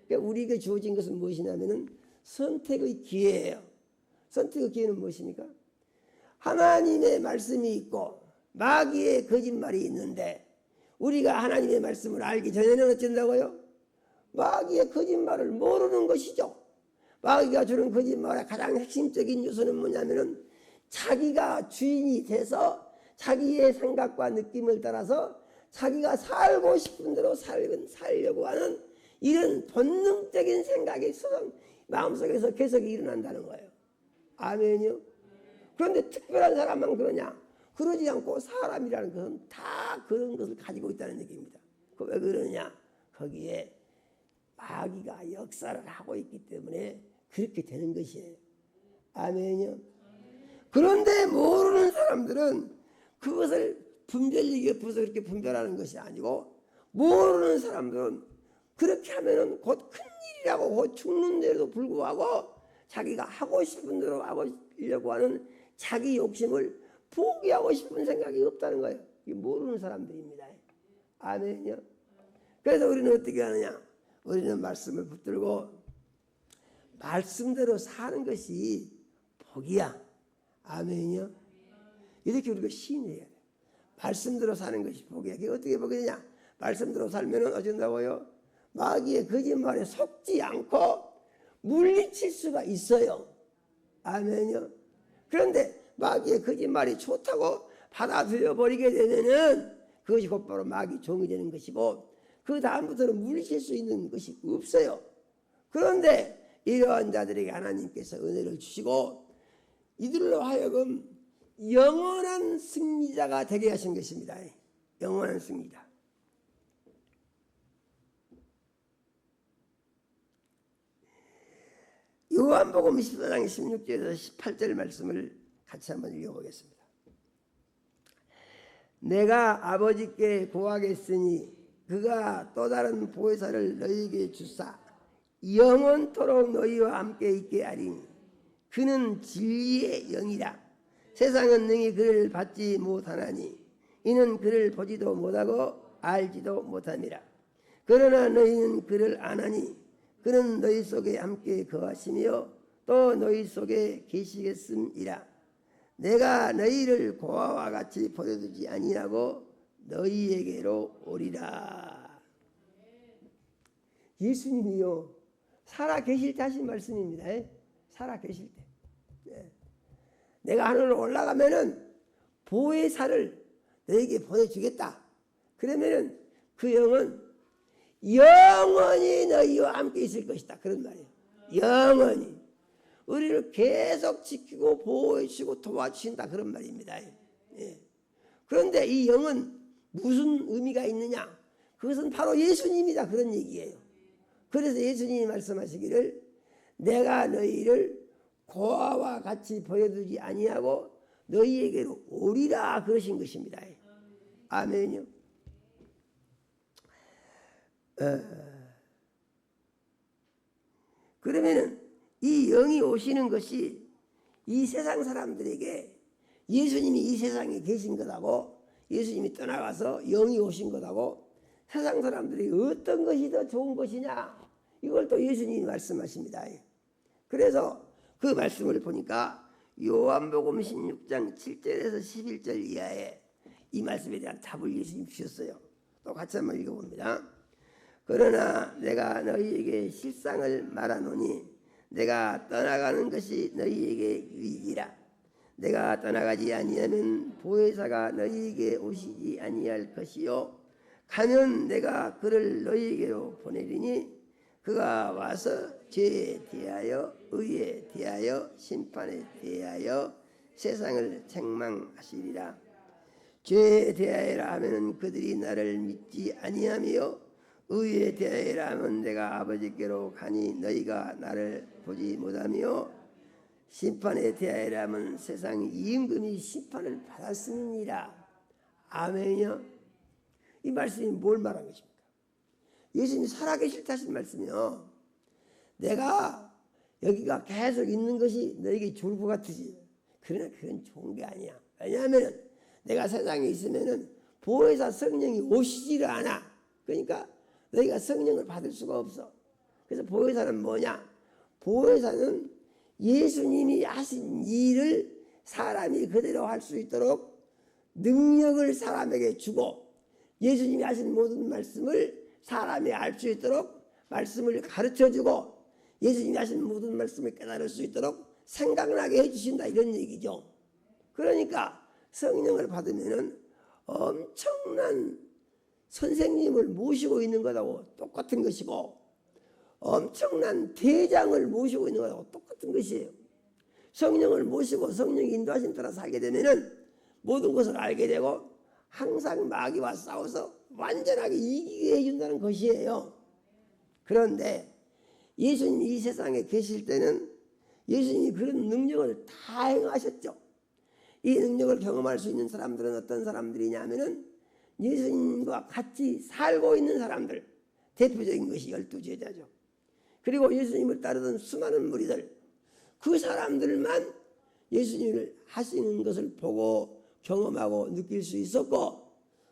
그러니까 우리에게 주어진 것은 무엇이냐면은 선택의 기회예요. 선택의 기회는 무엇입니까? 하나님의 말씀이 있고 마귀의 거짓말이 있는데 우리가 하나님의 말씀을 알기 전에는 어쩐다고요? 마귀의 거짓말을 모르는 것이죠. 마귀가 주는 거짓말의 가장 핵심적인 요소는 뭐냐면은 자기가 주인이 돼서 자기의 생각과 느낌을 따라서 자기가 살고 싶은 대로 살려고 하는 이런 본능적인 생각이 마음속에서 계속 일어난다는 거예요. 아멘요. 그런데 특별한 사람만 그러냐? 그러지 않고 사람이라는 것은 다 그런 것을 가지고 있다는 얘기입니다. 왜 그러냐? 거기에 마귀가 역사를 하고 있기 때문에 그렇게 되는 것이에요. 아멘요. 그런데 모르는 사람들은 그것을 분별력이 없어서 그렇게 분별하는 것이 아니고 모르는 사람들은 그렇게 하면은 곧 큰일이라고 곧 죽는데도 불구하고 자기가 하고 싶은 대로 하려고 하는 자기 욕심을 포기하고 싶은 생각이 없다는 거예요. 이게 모르는 사람들입니다. 아멘요. 그래서 우리는 어떻게 하느냐? 우리는 말씀을 붙들고 말씀대로 사는 것이 복이야. 아멘요. 이렇게 우리가 시인해야 돼. 말씀대로 사는 것이 복이야. 그게 어떻게 복이냐? 말씀대로 살면은 어쩐다고요? 마귀의 거짓말에 속지 않고 물리칠 수가 있어요. 아멘요. 그런데 마귀의 거짓말이 좋다고 받아들여 버리게 되면은 그것이 곧바로 마귀 종이 되는 것이고 그 다음부터는 물리칠 수 있는 것이 없어요. 그런데 이러한 자들에게 하나님께서 은혜를 주시고 이들로 하여금 영원한 승리자가 되게 하신 것입니다. 영원한 승리자. 요한복음 14장 16절에서 18절 말씀을 같이 한번 읽어보겠습니다. 내가 아버지께 구하겠으니 그가 또 다른 보혜사를 너희에게 주사 영원토록 너희와 함께 있게 하리니 그는 진리의 영이라. 세상은 능히 그를 받지 못하나니 이는 그를 보지도 못하고 알지도 못함이라. 그러나 너희는 그를 아나니 그는 너희 속에 함께 거하시며 또 너희 속에 계시겠음이라. 내가 너희를 고아와 같이 버려두지 아니하고 너희에게로 오리라. 예수님이요 살아 계실 때 하신 말씀입니다. 살아 계실 때. 내가 하늘로 올라가면은 보혜사를 너에게 보내주겠다. 그러면은 그 영은 영원히 너희와 함께 있을 것이다. 그런 말이에요. 영원히 우리를 계속 지키고 보호해주시고 도와주신다. 그런 말입니다. 그런데 이 영은 무슨 의미가 있느냐? 그것은 바로 예수님이다. 그런 얘기예요. 그래서 예수님이 말씀하시기를 내가 너희를 고아와 같이 버려두지 아니하고 너희에게로 오리라 그러신 것입니다. 아멘요. 그러면은 이 영이 오시는 것이 이 세상 사람들에게 예수님이 이 세상에 계신 것하고 예수님이 떠나가서 영이 오신 것하고 세상 사람들이 어떤 것이 더 좋은 것이냐 이걸 또 예수님이 말씀하십니다. 그래서 그 말씀을 보니까 요한복음 16장 7절에서 11절 이하에 이 말씀에 대한 답을 예수님이 주셨어요. 또 같이 한번 읽어봅니다. 그러나 내가 너희에게 실상을 말하노니 내가 떠나가는 것이 너희에게 유익이라. 내가 떠나가지 아니하면 보혜사가 너희에게 오시지 아니할 것이요 가면 내가 그를 너희에게로 보내리니 그가 와서 죄에 대하여 의에 대하여 심판에 대하여 세상을 책망하시리라. 죄에 대하여라 하면 그들이 나를 믿지 아니하며 의에 대하여라 하면 내가 아버지께로 가니 너희가 나를 보지 못하며 심판에 대하여라 하면 세상이 임금이 심판을 받았음이니라. 아멘이요. 이 말씀이 뭘 말한 것입니까? 예수님이 살아계실 때 하신 말씀이요. 내가 여기가 계속 있는 것이 너에게 좋을 것 같으지. 그러나 그건 좋은 게 아니야. 왜냐하면 내가 세상에 있으면 보혜사 성령이 오시지를 않아. 그러니까 너희가 성령을 받을 수가 없어. 그래서 보혜사는 뭐냐? 보혜사는 예수님이 하신 일을 사람이 그대로 할 수 있도록 능력을 사람에게 주고 예수님이 하신 모든 말씀을 사람이 알 수 있도록 말씀을 가르쳐주고 예수님이 하신 모든 말씀을 깨달을 수 있도록 생각나게 해주신다 이런 얘기죠. 그러니까 성령을 받으면 엄청난 선생님을 모시고 있는 것하고 똑같은 것이고 엄청난 대장을 모시고 있는 것하고 똑같은 것이에요. 성령을 모시고 성령이 인도하신 따라 살게 되면 모든 것을 알게 되고 항상 마귀와 싸워서 완전하게 이기게 해준다는 것이에요. 그런데 예수님이 이 세상에 계실 때는 예수님이 그런 능력을 다 행하셨죠. 이 능력을 경험할 수 있는 사람들은 어떤 사람들이냐면은 예수님과 같이 살고 있는 사람들, 대표적인 것이 12제자죠. 그리고 예수님을 따르던 수많은 무리들, 그 사람들만 예수님을 하시는 것을 보고 경험하고 느낄 수 있었고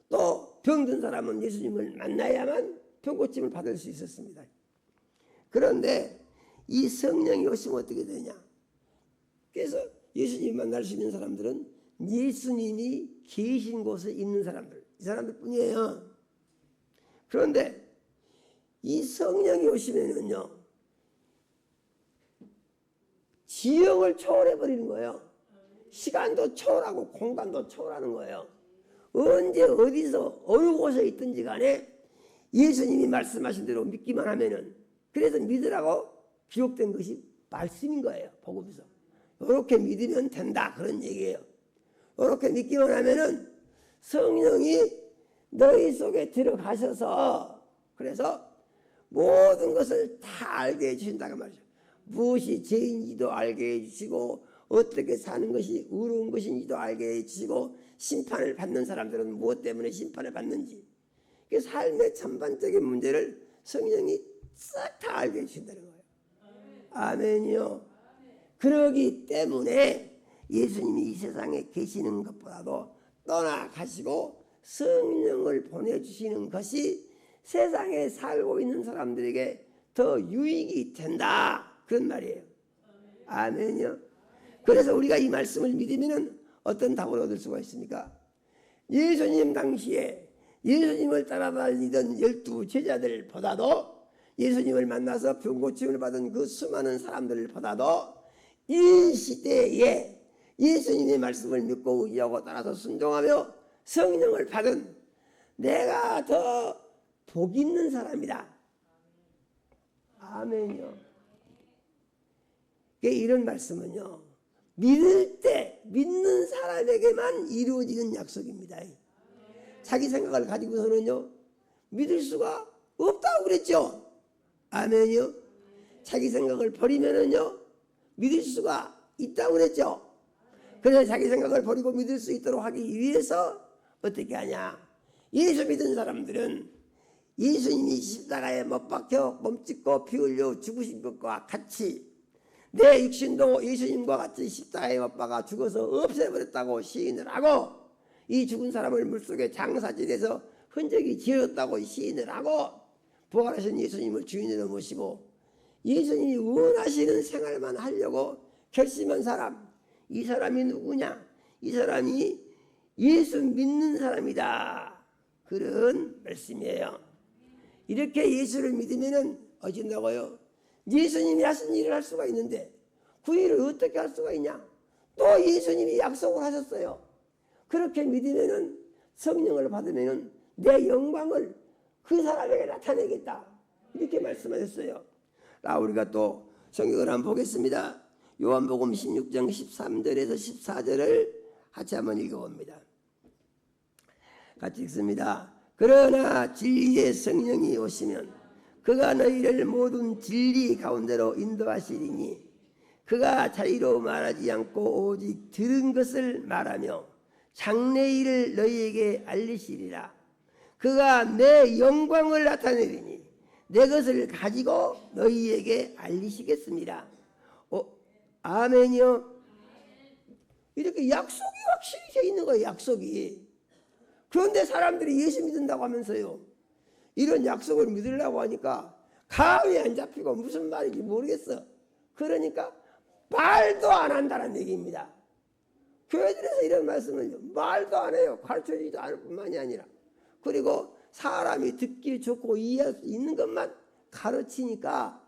또 병든 사람은 예수님을 만나야만 병고침을 받을 수 있었습니다. 그런데 이 성령이 오시면 어떻게 되냐? 그래서 예수님 만날 수 있는 사람들은 예수님이 계신 곳에 있는 사람들, 이 사람들 뿐이에요. 그런데 이 성령이 오시면은요, 지형을 초월해 버리는 거예요. 시간도 초월하고 공간도 초월하는 거예요. 언제 어디서 어느 곳에 있든지 간에 예수님이 말씀하신 대로 믿기만 하면은, 그래서 믿으라고 기록된 것이 말씀인 거예요. 복음서. 이렇게 믿으면 된다 그런 얘기예요. 이렇게 믿기만 하면은 성령이 너희 속에 들어가셔서 그래서 모든 것을 다 알게 해주신다고 말이죠. 무엇이 죄인지도 알게 해주시고 어떻게 사는 것이 의로운 것인지도 알게 해주시고 심판을 받는 사람들은 무엇 때문에 심판을 받는지 그 삶의 전반적인 문제를 성령이 싹 다 알게 해주신다는 거예요. 아멘이요. 그러기 때문에 예수님이 이 세상에 계시는 것보다도 떠나가시고 성령을 보내주시는 것이 세상에 살고 있는 사람들에게 더 유익이 된다 그런 말이에요. 아멘이요. 그래서 우리가 이 말씀을 믿으면 어떤 답을 얻을 수가 있습니까? 예수님 당시에 예수님을 따라다니던 12제자들보다도 예수님을 만나서 병고침을 받은 그 수많은 사람들보다도 이 시대에 예수님의 말씀을 믿고 의지하고 따라서 순종하며 성령을 받은 내가 더 복 있는 사람이다. 아멘요. 이런 말씀은요, 믿을 때 믿는 사람에게만 이루어지는 약속입니다. 자기 생각을 가지고서는요 믿을 수가 없다고 그랬죠. 아멘요. 자기 생각을 버리면은요 믿을 수가 있다고 그랬죠. 그래서 자기 생각을 버리고 믿을 수 있도록 하기 위해서 어떻게 하냐? 예수 믿은 사람들은 예수님이 십자가에 못 박혀 몸짓고 피 흘려 죽으신 것과 같이 내 육신도 예수님과 같이 십자가에 못 박아 죽어서 없애버렸다고 시인을 하고 이 죽은 사람을 물속에 장사지대서 흔적이 지어졌다고 시인을 하고 부활하신 예수님을 주인으로 모시고 예수님이 원하시는 생활만 하려고 결심한 사람, 이 사람이 누구냐? 이 사람이 예수 믿는 사람이다. 그런 말씀이에요. 이렇게 예수를 믿으면 어진다고요? 예수님이 하신 일을 할 수가 있는데 그 일을 어떻게 할 수가 있냐? 또 예수님이 약속을 하셨어요. 그렇게 믿으면은 성령을 받으면은 내 영광을 그 사람에게 나타내겠다. 이렇게 말씀하셨어요. 자, 우리가 또 성경을 한번 보겠습니다. 요한복음 16장 13절에서 14절을 같이 한번 읽어봅니다. 같이 읽습니다. 그러나 진리의 성령이 오시면 그가 너희를 모든 진리 가운데로 인도하시리니 그가 자기로 말하지 않고 오직 들은 것을 말하며 장래일을 너희에게 알리시리라. 그가 내 영광을 나타내리니 내 것을 가지고 너희에게 알리시겠습니다. 아멘이요. 이렇게 약속이 확실히 돼 있는 거예요. 약속이. 그런데 사람들이 예수 믿는다고 하면서요, 이런 약속을 믿으려고 하니까 감이 안 잡히고 무슨 말인지 모르겠어. 그러니까 말도 안 한다는 얘기입니다. 교회들에서 이런 말씀을 말도 안 해요. 가르쳐주지도 않을 뿐만이 아니라. 그리고 사람이 듣기 좋고 이해할 수 있는 것만 가르치니까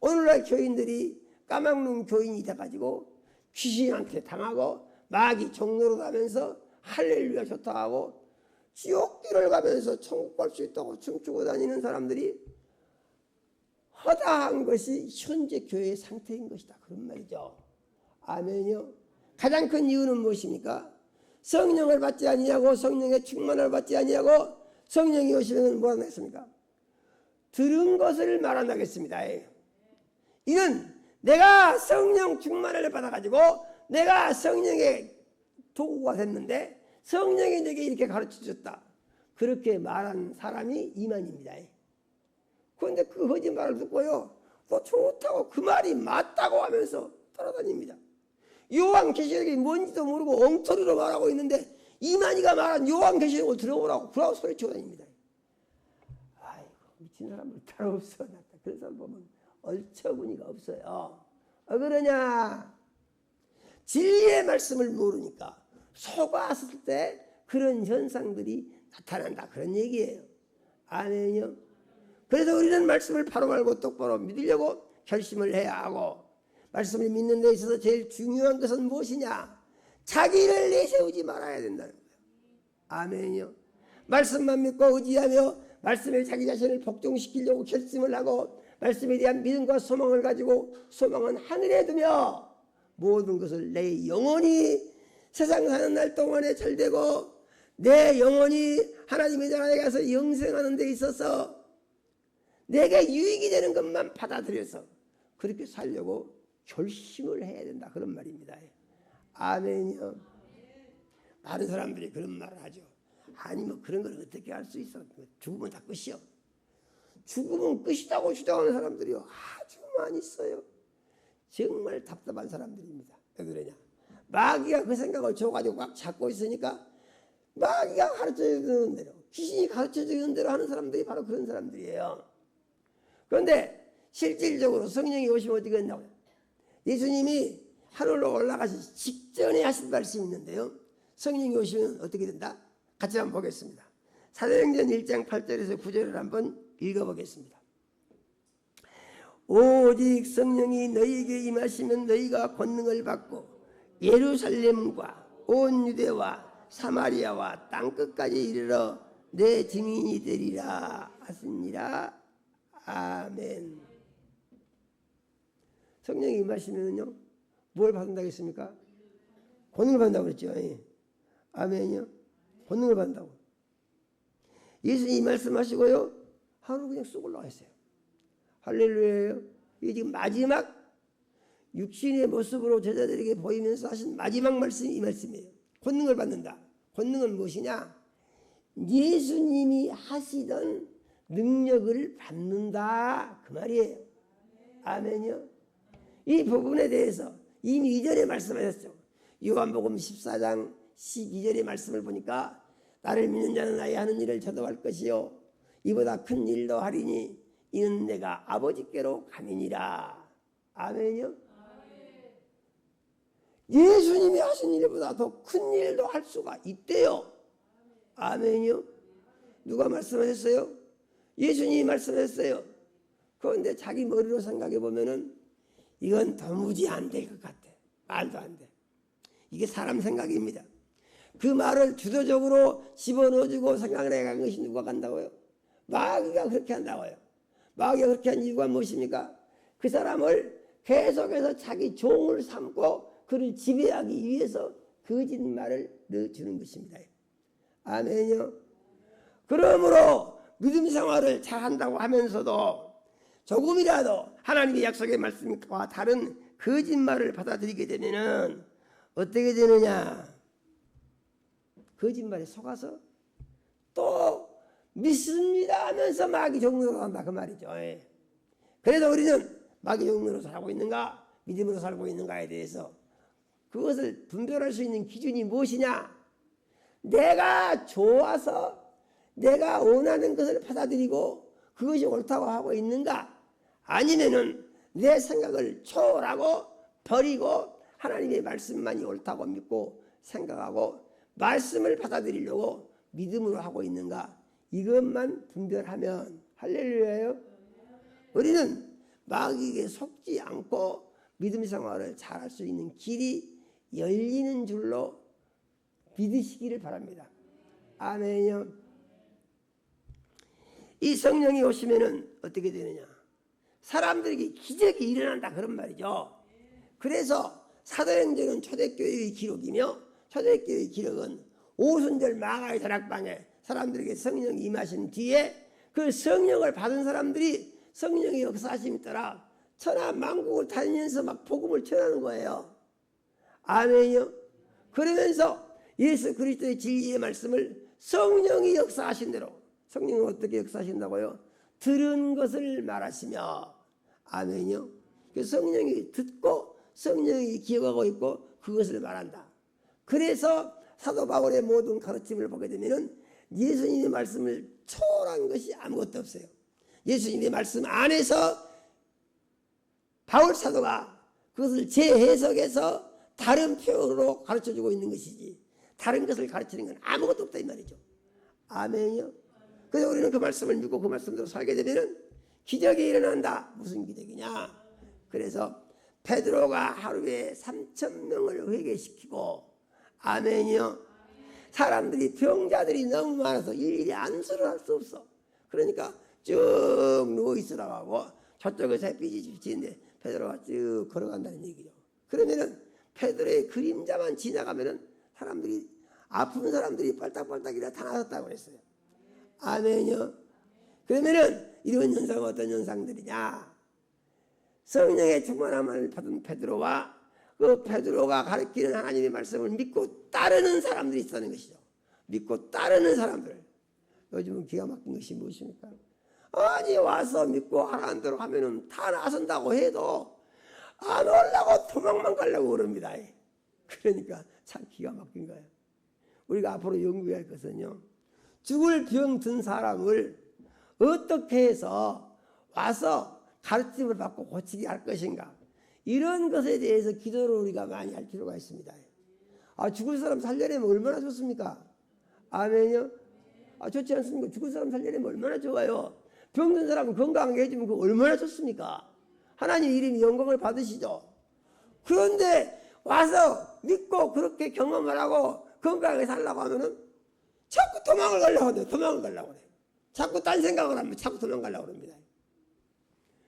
오늘날 교인들이 까막눈 교인이 돼가지고 귀신한테 당하고 마귀 종로로 가면서 할렐루야 좋다 하고 지옥길을 가면서 천국 갈 수 있다고 춤추고 다니는 사람들이 허다한 것이 현재 교회의 상태인 것이다. 그런 말이죠. 아멘이요. 가장 큰 이유는 무엇입니까? 성령을 받지 아니하고 성령의 충만을 받지 아니하고 성령이 오시면 뭐라 했습니까? 들은 것을 말한다겠습니다. 이는 내가 성령 충만을 받아가지고 내가 성령의 도구가 됐는데 성령이 내게 이렇게 가르쳐줬다. 그렇게 말한 사람이 이만입니다. 그런데 그 거짓말을 듣고요, 또 좋다고 그 말이 맞다고 하면서 따라다닙니다. 요한계시록이 뭔지도 모르고 엉터리로 말하고 있는데 이만희가 말한 요한계시록을 들어보라고 그러고 소리치고 다닙니다. 아이고, 미친 사람은 따로 없어. 그런 사람 보면 얼처구니가 없어요. 왜 그러냐? 진리의 말씀을 모르니까 속았을 때 그런 현상들이 나타난다. 그런 얘기예요. 아멘요. 그래서 우리는 말씀을 바로 알고 똑바로 믿으려고 결심을 해야 하고, 말씀을 믿는 데 있어서 제일 중요한 것은 무엇이냐? 자기를 내세우지 말아야 된다는 거예요. 아멘요. 말씀만 믿고 의지하며 말씀에 자기 자신을 복종시키려고 결심을 하고 말씀에 대한 믿음과 소망을 가지고 소망은 하늘에 두며 모든 것을 내 영혼이 세상 사는 날 동안에 잘되고 내 영혼이 하나님의 나라에 가서 영생하는 데 있어서 내게 유익이 되는 것만 받아들여서 그렇게 살려고 결심을 해야 된다. 그런 말입니다. 아멘이요. 많은 사람들이 그런 말을 하죠. 아니 뭐 그런 걸 어떻게 할 수 있어. 죽으면 다 끝이요. 죽으면 끝이라고 주장하는 사람들이 아주 많이 있어요. 정말 답답한 사람들입니다. 왜 그러냐? 마귀가 그 생각을 줘가지고 꽉 잡고 있으니까 마귀가 가르쳐주는 대로, 귀신이 가르쳐주는 대로 하는 사람들이 바로 그런 사람들이에요. 그런데 실질적으로 성령이 오시면 어떻게 된다고요? 예수님이 하늘로 올라가시 직전에 하신 말씀이 있는데요, 성령이 오시면 어떻게 된다? 같이 한번 보겠습니다. 사도행전 1장 8절에서 9절을 한번 읽어보겠습니다. 오직 성령이 너희에게 임하시면 너희가 권능을 받고 예루살렘과 온 유대와 사마리아와 땅끝까지 이르러 내 증인이 되리라 하시니라. 아멘. 성령이 임하시면요 뭘 받는다고 했습니까? 권능을 받는다고 그랬죠. 아멘이요. 권능을 받는다고. 예수님이 말씀하시고요 하루 그냥 쑥 올라가 있어요. 할렐루야예요. 이게 지금 마지막 육신의 모습으로 제자들에게 보이면서 하신 마지막 말씀이 이 말씀이에요. 권능을 받는다. 권능은 무엇이냐? 예수님이 하시던 능력을 받는다. 그 말이에요. 아멘이요. 이 부분에 대해서 이미 이전에 말씀하셨죠. 요한복음 14장 12절의 말씀을 보니까 나를 믿는 자는 나의 하는 일을 저도 할 것이요 이보다 큰 일도 하리니 이는 내가 아버지께로 가미니라. 아멘이요. 예수님이 하신 일보다 더 큰 일도 할 수가 있대요. 아멘이요. 누가 말씀하셨어요? 예수님이 말씀하셨어요. 그런데 자기 머리로 생각해 보면은 이건 도무지 안 될 것 같아. 말도 안 돼. 이게 사람 생각입니다. 그 말을 주도적으로 집어넣어주고 생각을 해간 것이 누가 간다고요? 마귀가 그렇게 한다고요. 마귀가 그렇게 한 이유가 무엇입니까? 그 사람을 계속해서 자기 종을 삼고 그를 지배하기 위해서 거짓말을 넣어주는 것입니다. 아멘요. 그러므로 믿음 생활을 잘한다고 하면서도 조금이라도 하나님의 약속의 말씀과 다른 거짓말을 받아들이게 되면은 어떻게 되느냐? 거짓말에 속아서 또 믿습니다 하면서 마귀 종로로 간다 그 말이죠. 그래도 우리는 마귀 종로로 살고 있는가 믿음으로 살고 있는가에 대해서 그것을 분별할 수 있는 기준이 무엇이냐? 내가 좋아서 내가 원하는 것을 받아들이고 그것이 옳다고 하고 있는가? 아니면은 내 생각을 초월하고 버리고 하나님의 말씀만이 옳다고 믿고 생각하고 말씀을 받아들이려고 믿음으로 하고 있는가? 이것만 분별하면 할렐루야예요. 우리는 마귀에게 속지 않고 믿음 생활을 잘할 수 있는 길이 열리는 줄로 믿으시기를 바랍니다. 아멘요. 이 성령이 오시면은 어떻게 되느냐? 사람들에게 기적이 일어난다 그런 말이죠. 그래서 사도행전은 초대교회의 기록이며 초대교회의 기록은 오순절 마가의 다락방에 사람들에게 성령이 임하신 뒤에 그 성령을 받은 사람들이 성령의 역사하심에 따라 천하 만국을 다니면서 막 복음을 전하는 거예요. 아멘요. 그러면서 예수 그리스도의 진리의 말씀을 성령이 역사하신 대로 성령은 어떻게 역사하신다고요? 들은 것을 말하시며 아멘요. 성령이 듣고 성령이 기억하고 있고 그것을 말한다. 그래서 사도 바울의 모든 가르침을 보게 되면 예수님의 말씀을 초월한 것이 아무것도 없어요. 예수님의 말씀 안에서 바울 사도가 그것을 재해석해서 다른 표현으로 가르쳐주고 있는 것이지 다른 것을 가르치는 건 아무것도 없다 이 말이죠. 아멘요. 그래서 우리는 그 말씀을 믿고 그 말씀대로 살게 되면 기적이 일어난다. 무슨 기적이냐? 그래서 베드로가 하루에 3,000명을 회개시키고 아멘이요. 사람들이 병자들이 너무 많아서 일일이 안수를 할 수 없어. 그러니까 쭉 누워있으라고 하고 저쪽에 햇빛이 비치는데 베드로가 쭉 걸어간다는 얘기죠. 그러면은 베드로의 그림자만 지나가면은 사람들이 아픈 사람들이 빨딱빨딱이라 다 나섰다고 그랬어요. 아멘요. 그러면은 이런 현상은 어떤 현상들이냐? 성령의 충만함을 받은 베드로와 그 베드로가 가르치는 하나님의 말씀을 믿고 따르는 사람들이 있다는 것이죠. 믿고 따르는 사람들. 요즘은 기가 막힌 것이 무엇입니까? 아니 와서 믿고 하라는 대로 하면은 다 나선다고 해도 안 오려고 도망만 가려고 그럽니다. 그러니까 참 기가 막힌 거예요. 우리가 앞으로 연구해야 할 것은요. 죽을 병 든 사람을 어떻게 해서 와서 가르침을 받고 고치게 할 것인가. 이런 것에 대해서 기도를 우리가 많이 할 필요가 있습니다. 죽을 사람 살려내면 얼마나 좋습니까? 아멘요. 좋지 않습니까? 죽을 사람 살려내면 얼마나 좋아요. 병든 사람 건강하게 해주면 그거 얼마나 좋습니까? 하나님 이름이 영광을 받으시죠. 그런데 와서 믿고 그렇게 경험을 하고 건강하게 살라고 하면은 자꾸 도망을 가려고 해요. 도망을 가려고 해요. 자꾸 딴 생각을 하면 자꾸 도망가려고 합니다.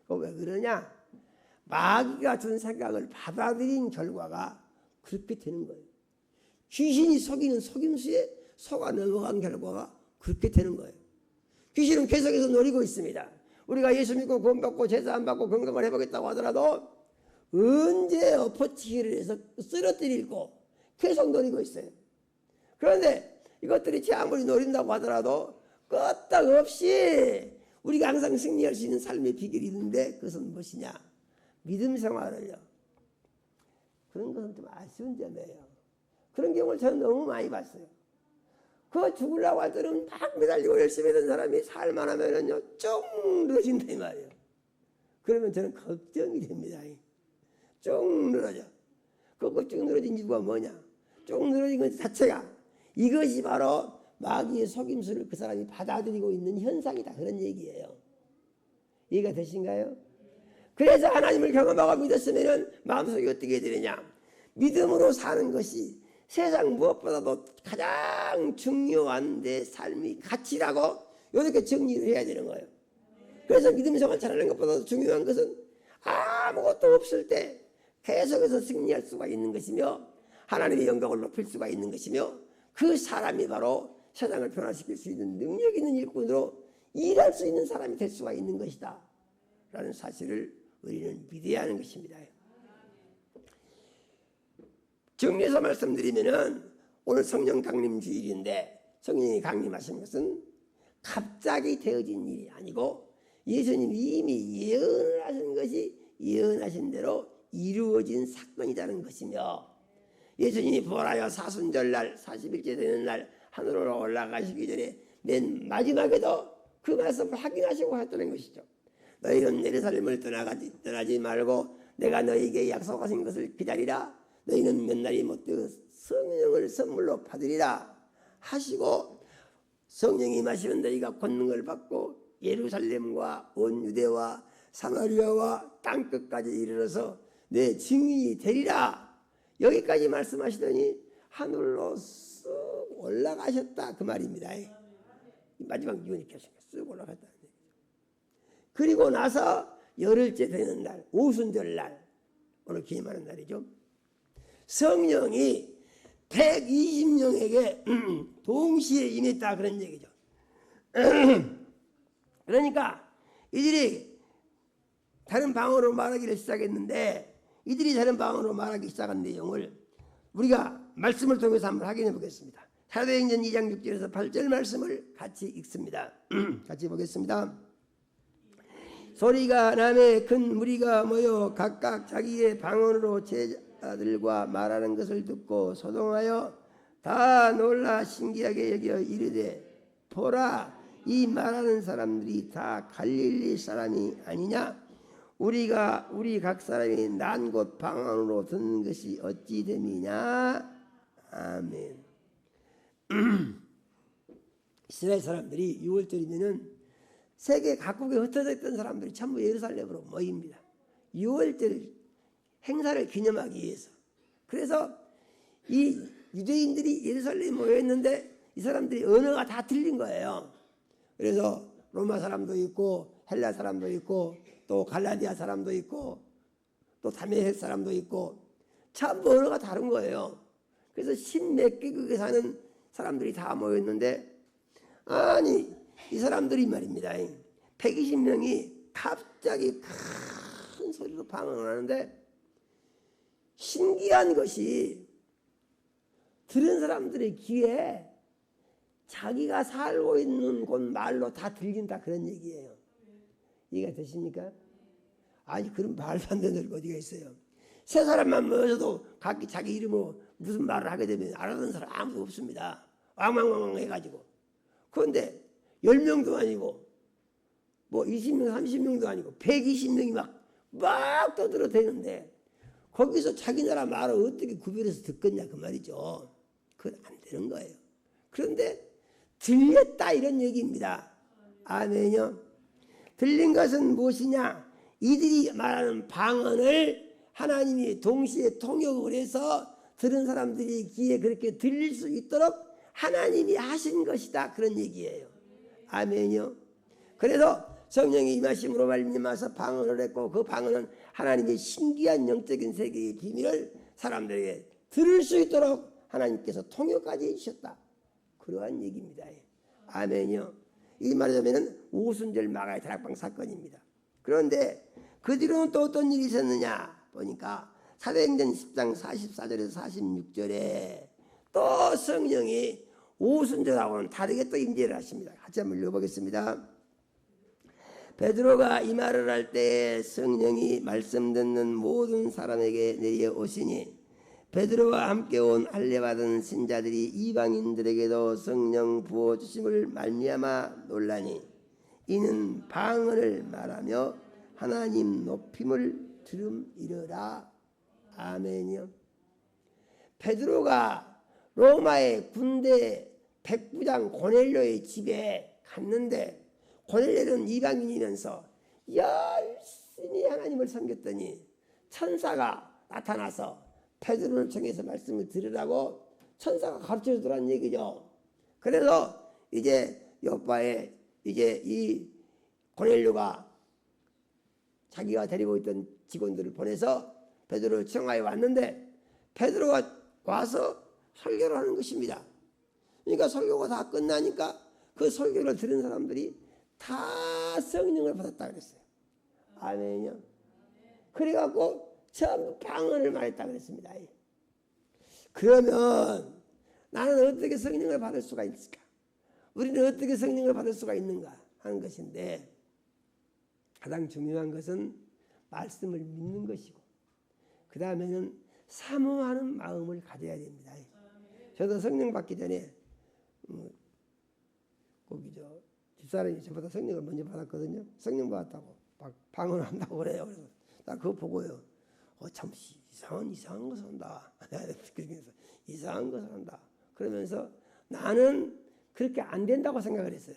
왜 그러냐? 마귀가 준 생각을 받아들인 결과가 그렇게 되는 거예요. 귀신이 속이는 속임수에 속아 넘어간 결과가 그렇게 되는 거예요. 귀신은 계속해서 노리고 있습니다. 우리가 예수 믿고 구원받고 제사 안 받고 건강을 해보겠다고 하더라도 언제 엎어치기를 해서 쓰러뜨리고 계속 노리고 있어요. 그런데 이것들이 제 아무리 노린다고 하더라도 끄떡없이 우리가 항상 승리할 수 있는 삶의 비결이 있는데 그것은 무엇이냐? 믿음 생활을요. 그런 것은 좀 아쉬운 점이에요. 그런 경우를 저는 너무 많이 봤어요. 그거 죽으려고 할 때는 막 매달리고 열심히 하던 사람이 살만하면은요 쭉 늘어진다 이 말이에요. 그러면 저는 걱정이 됩니다. 쭉 늘어져. 그거 쭉 늘어진 이유가 뭐냐? 쭉 늘어진 것 자체가 이것이 바로 마귀의 속임수를 그 사람이 받아들이고 있는 현상이다. 그런 얘기예요. 이해가 되신가요? 그래서 하나님을 경험하고 믿었으면 마음속에 어떻게 되느냐? 믿음으로 사는 것이 세상 무엇보다도 가장 중요한 내 삶의 가치라고 이렇게 정리를 해야 되는 거예요. 그래서 믿음 생활 잘하는 것보다 중요한 것은 아무것도 없을 때 계속해서 승리할 수가 있는 것이며 하나님의 영광을 높일 수가 있는 것이며 그 사람이 바로 세상을 변화시킬 수 있는 능력 있는 일꾼으로 일할 수 있는 사람이 될 수가 있는 것이다 라는 사실을 우리는 믿어야 하는 것입니다. 정리해서 말씀드리면은 오늘 성령 강림 주일인데 성령이 강림하신 것은 갑자기 되어진 일이 아니고 예수님이 이미 예언을 하신 것이 예언하신 대로 이루어진 사건이라는 것이며 예수님이 부활하여 사순절날 40일째 되는 날 하늘으로 올라가시기 전에 맨 마지막에도 그 말씀을 확인하시고 했다는 것이죠. 너희는 예루살렘을 떠나지 말고 내가 너희에게 약속하신 것을 기다리라. 너희는 몇 날이 못되어 성령을 선물로 받으리라 하시고 성령이 임하시는 너희가 권능을 받고 예루살렘과 온 유대와 사마리아와 땅끝까지 이르러서 내 증인이 되리라. 여기까지 말씀하시더니 하늘로 쑥 올라가셨다 그 말입니다. 마지막 유언이 쑥 올라갔다. 그리고 나서 열흘째 되는 날 오순절날 오늘 기념하는 날이죠. 성령이 120명에게 동시에 임했다 그런 얘기죠. 그러니까 이들이 다른 방언으로 말하기를 시작했는데 이들이 다른 방언으로 말하기 시작한 내용을 우리가 말씀을 통해서 한번 확인해 보겠습니다. 사도행전 2장 6절에서 8절 말씀을 같이 읽습니다. 같이 보겠습니다. 소리가 나매 큰 무리가 모여 각각 자기의 방언으로 제자들과 말하는 것을 듣고 소동하여 다 놀라 신기하게 여겨 이르되 보라 이 말하는 사람들이 다 갈릴리 사람이 아니냐? 우리 각 사람이 난 곳 방언으로 듣는 것이 어찌 됨이냐? 아멘. 이스라엘 사람들이 6월절이면은 세계 각국에 흩어져 있던 사람들이 전부 예루살렘으로 모입니다. 6월절 행사를 기념하기 위해서. 그래서 이 유대인들이 예루살렘에 모여 있는데 이 사람들이 언어가 다 틀린 거예요. 그래서 로마 사람도 있고 헬라 사람도 있고 또 갈라디아 사람도 있고 또 다메섹 사람도 있고 전부 언어가 다른 거예요. 그래서 10몇 개국에 사는 사람들이 다 모였는데 아니 이 사람들이 말입니다. 120명이 갑자기 큰 소리로 방언을 하는데 신기한 것이 들은 사람들의 귀에 자기가 살고 있는 곳 말로 다 들린다 그런 얘기예요. 이해가 되십니까? 아니 그런 말도 안 되는 소리가 어디가 있어요. 세 사람만 모여서도 각기 자기 이름으로 무슨 말을 하게 되면 알아듣는 사람 아무도 없습니다. 왕왕왕왕 해가지고. 그런데 10명도 아니고 뭐 20명 30명도 아니고 120명이 막 떠들어대는데 거기서 자기 나라 말을 어떻게 구별해서 듣겠냐 그 말이죠. 그건 안 되는 거예요. 그런데 들렸다 이런 얘기입니다. 아멘요. 들린 것은 무엇이냐? 이들이 말하는 방언을 하나님이 동시에 통역을 해서 들은 사람들이 귀에 그렇게 들릴 수 있도록 하나님이 하신 것이다 그런 얘기예요. 아멘요. 그래서 성령이 임하심으로 말미암아서 방언을 했고 그 방언은 하나님의 신기한 영적인 세계의 비밀을 사람들에게 들을 수 있도록 하나님께서 통역까지 해주셨다. 그러한 얘기입니다. 아멘요. 이 말하자면 오순절 마가의 다락방 사건입니다. 그런데 그 뒤로는 또 어떤 일이 있었느냐 보니까 사도행전 10장 44절에서 46절에 또 성령이 오순절하고는 다르게 또 임재를 하십니다. 같이 한번 읽어보겠습니다. 베드로가 이 말을 할 때에 성령이 말씀 듣는 모든 사람에게 내려오시니 베드로와 함께 온 할례받은 신자들이 이방인들에게도 성령 부어주심을 말미암아 놀라니 이는 방언을 말하며 하나님 높임을 들음이러라. 아멘이요. 베드로가 로마의 군대 백부장 고넬료의 집에 갔는데 고넬료는 이방인이면서 열심히 하나님을 섬겼더니 천사가 나타나서 베드로를 통해서 말씀을 들으라고 천사가 가르쳐 주더라는 얘기죠. 그래서 이제 요바에 이제 이 고넬료가 자기가 데리고 있던 직원들을 보내서 베드로를 청하에 왔는데 베드로가 와서 설교를 하는 것입니다. 그러니까 설교가 다 끝나니까 그 설교를 들은 사람들이 다 성령을 받았다 그랬어요. 아멘요. 그래갖고 전부 방언을 말했다 그랬습니다. 그러면 나는 어떻게 성령을 받을 수가 있을까? 우리는 어떻게 성령을 받을 수가 있는가 하는 것인데 가장 중요한 것은 말씀을 믿는 것이고 그 다음에는 사모하는 마음을 가져야 됩니다. 저도 성령 받기 전에 거기 집사람이 저보다 성령을 먼저 받았거든요. 성령 받았다고 막 방언한다고 그래요. 그래서 나 그거 보고요. 참 이상한 것을 한다. 그래서 이상한 것을 한다. 그러면서 나는 그렇게 안 된다고 생각을 했어요.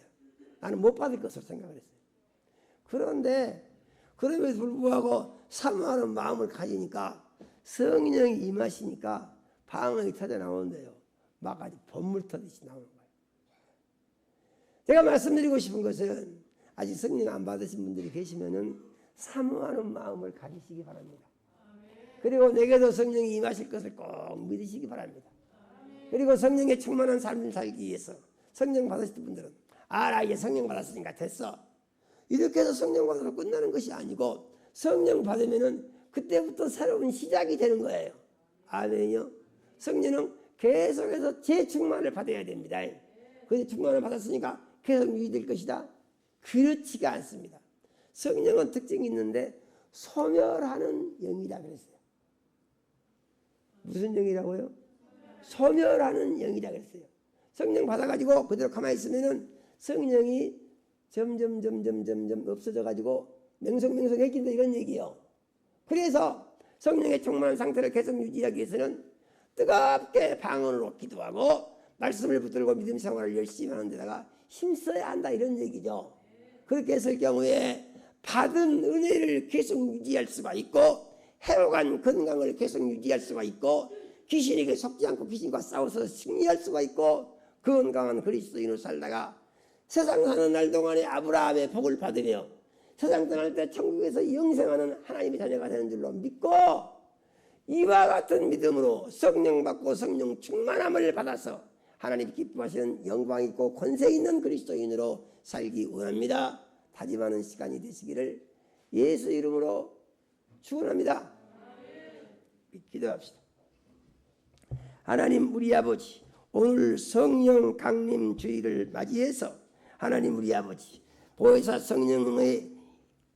나는 못 받을 것으로 생각을 했어요. 그런데 그럼에도 불구하고 사모하는 마음을 가지니까 성령이 임하시니까 방언이 터져 나오는데요. 막 아주 번물 터듯이 나오는 거예요. 제가 말씀드리고 싶은 것은 아직 성령 안 받으신 분들이 계시면은 사모하는 마음을 가지시기 바랍니다. 그리고 내게도 성령이 임하실 것을 꼭 믿으시기 바랍니다. 그리고 성령의 충만한 삶을 살기 위해서 성령 받으신 분들은 나 이제 성령 받았으니까 됐어. 이렇게 해서 성령 받아서 끝나는 것이 아니고 성령 받으면은 그때부터 새로운 시작이 되는 거예요. 아멘요. 성령은 계속해서 재충만을 받아야 됩니다. 그 충만을 받았으니까 계속 유지될 것이다. 그렇지가 않습니다. 성령은 특징이 있는데 소멸하는 영이다 그랬어요. 무슨 영이라고요? 소멸하는 영이다 그랬어요. 성령 받아가지고 그대로 가만히 있으면은 성령이 점점 없어져가지고 맹성해진다 이런 얘기예요. 그래서 성령의 충만한 상태를 계속 유지하기 위해서는 뜨겁게 방언으로 기도하고 말씀을 붙들고 믿음 생활을 열심히 하는 데다가 힘써야 한다 이런 얘기죠. 그렇게 했을 경우에 받은 은혜를 계속 유지할 수가 있고 회복한 건강을 계속 유지할 수가 있고 귀신에게 속지 않고 귀신과 싸워서 승리할 수가 있고 건강한 그리스도인으로 살다가 세상 사는 날 동안에 아브라함의 복을 받으며 세상 떠날 때 천국에서 영생하는 하나님의 자녀가 되는 줄로 믿고 이와 같은 믿음으로 성령 받고 성령 충만함을 받아서 하나님 기뻐하시는 영광 있고 권세 있는 그리스도인으로 살기 원합니다. 다짐하는 시간이 되시기를 예수 이름으로 축원합니다. 기도합시다. 하나님 우리 아버지, 오늘 성령 강림 주일을 맞이해서 하나님 우리 아버지 보혜사 성령의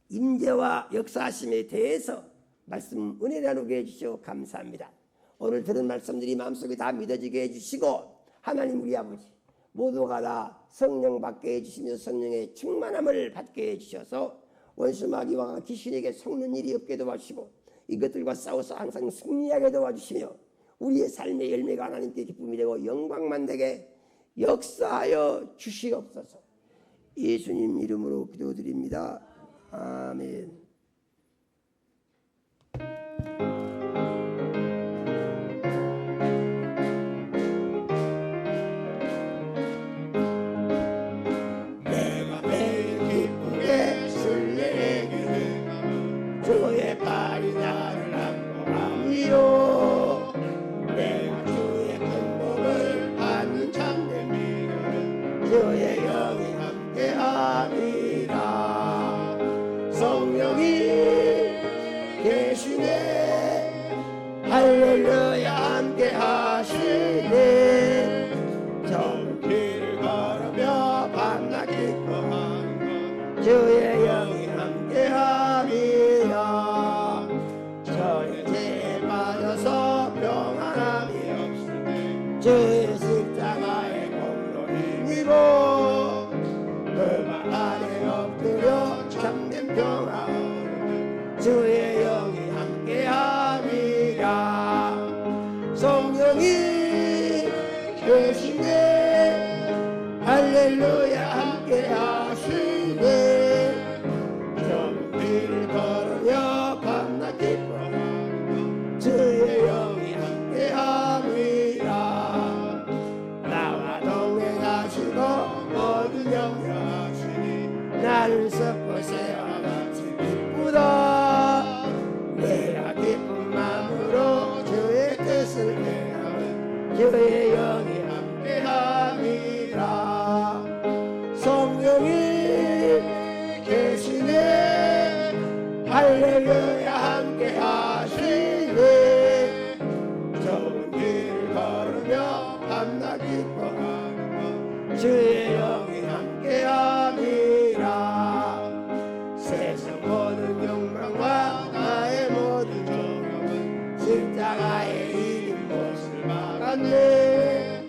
임재와 역사하심에 대해서 말씀 은혜 나누게 해주시오 감사합니다. 오늘 들은 말씀들이 마음속에 다 믿어지게 해주시고 하나님 우리 아버지 모두가 다 성령 받게 해주시며 성령의 충만함을 받게 해주셔서 원수 마귀와 귀신에게 속는 일이 없게 도와주시고 이것들과 싸워서 항상 승리하게 도와주시며 우리의 삶의 열매가 하나님께 기쁨이 되고 영광만 되게 역사하여 주시옵소서. 예수님 이름으로 기도드립니다. 아멘. 내가 매일 기쁘게 순례하기를 주의 발이 나를 안보하리요. 내가 주의 큰 복을 받는 참된 비결은 주의 영이 함께하리라. 성령이 계시네 할렐루야 함께하시네. 전 길을 걸으며 밤낮 기뻐하는 것 주의 영이 함께하리라. 저의 죄에 빠져서 평안함이 없을 때 주의 십자가의 공로 힘입어 그 발 아래 엎드려 참된 평화 얻으며 주의 영이 함께하리라. 성령이 계시네 할렐루야 함께하시네. 나는 썩보세요 같이 기쁘다 내가 기쁜 마음으로 주의 뜻을 행하면 주의 영이 함께함이라 성령이 계시네 할렐루야 함께하시네 좋은 길 걸으며 밤낮 기뻐하며 주의 영이 함께함이라 세상 모든 욕망과 나의 모든 정욕은 십자가의 이긴 못을 막았네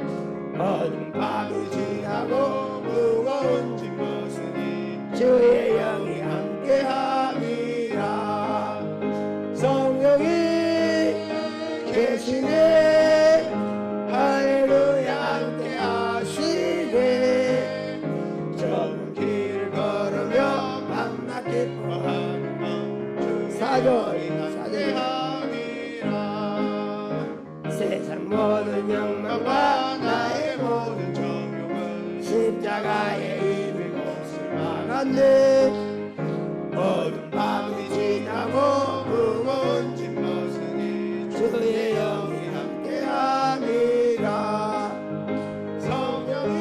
어둠 밤이 지나고 무거운 짐 벗으니 주의 영이 함께함이라 성령이 계시네 할렐루야 함께하시네 좁은 길 걸으며 밤낮 기뻐하며 사절이 세상 모든 욕망과 나의 모든 정욕은 십자가의 이미 못을 막았네 어두운 밤이 지나고 무거운 짐 벗으니 주의 영이 함께함이라 성령이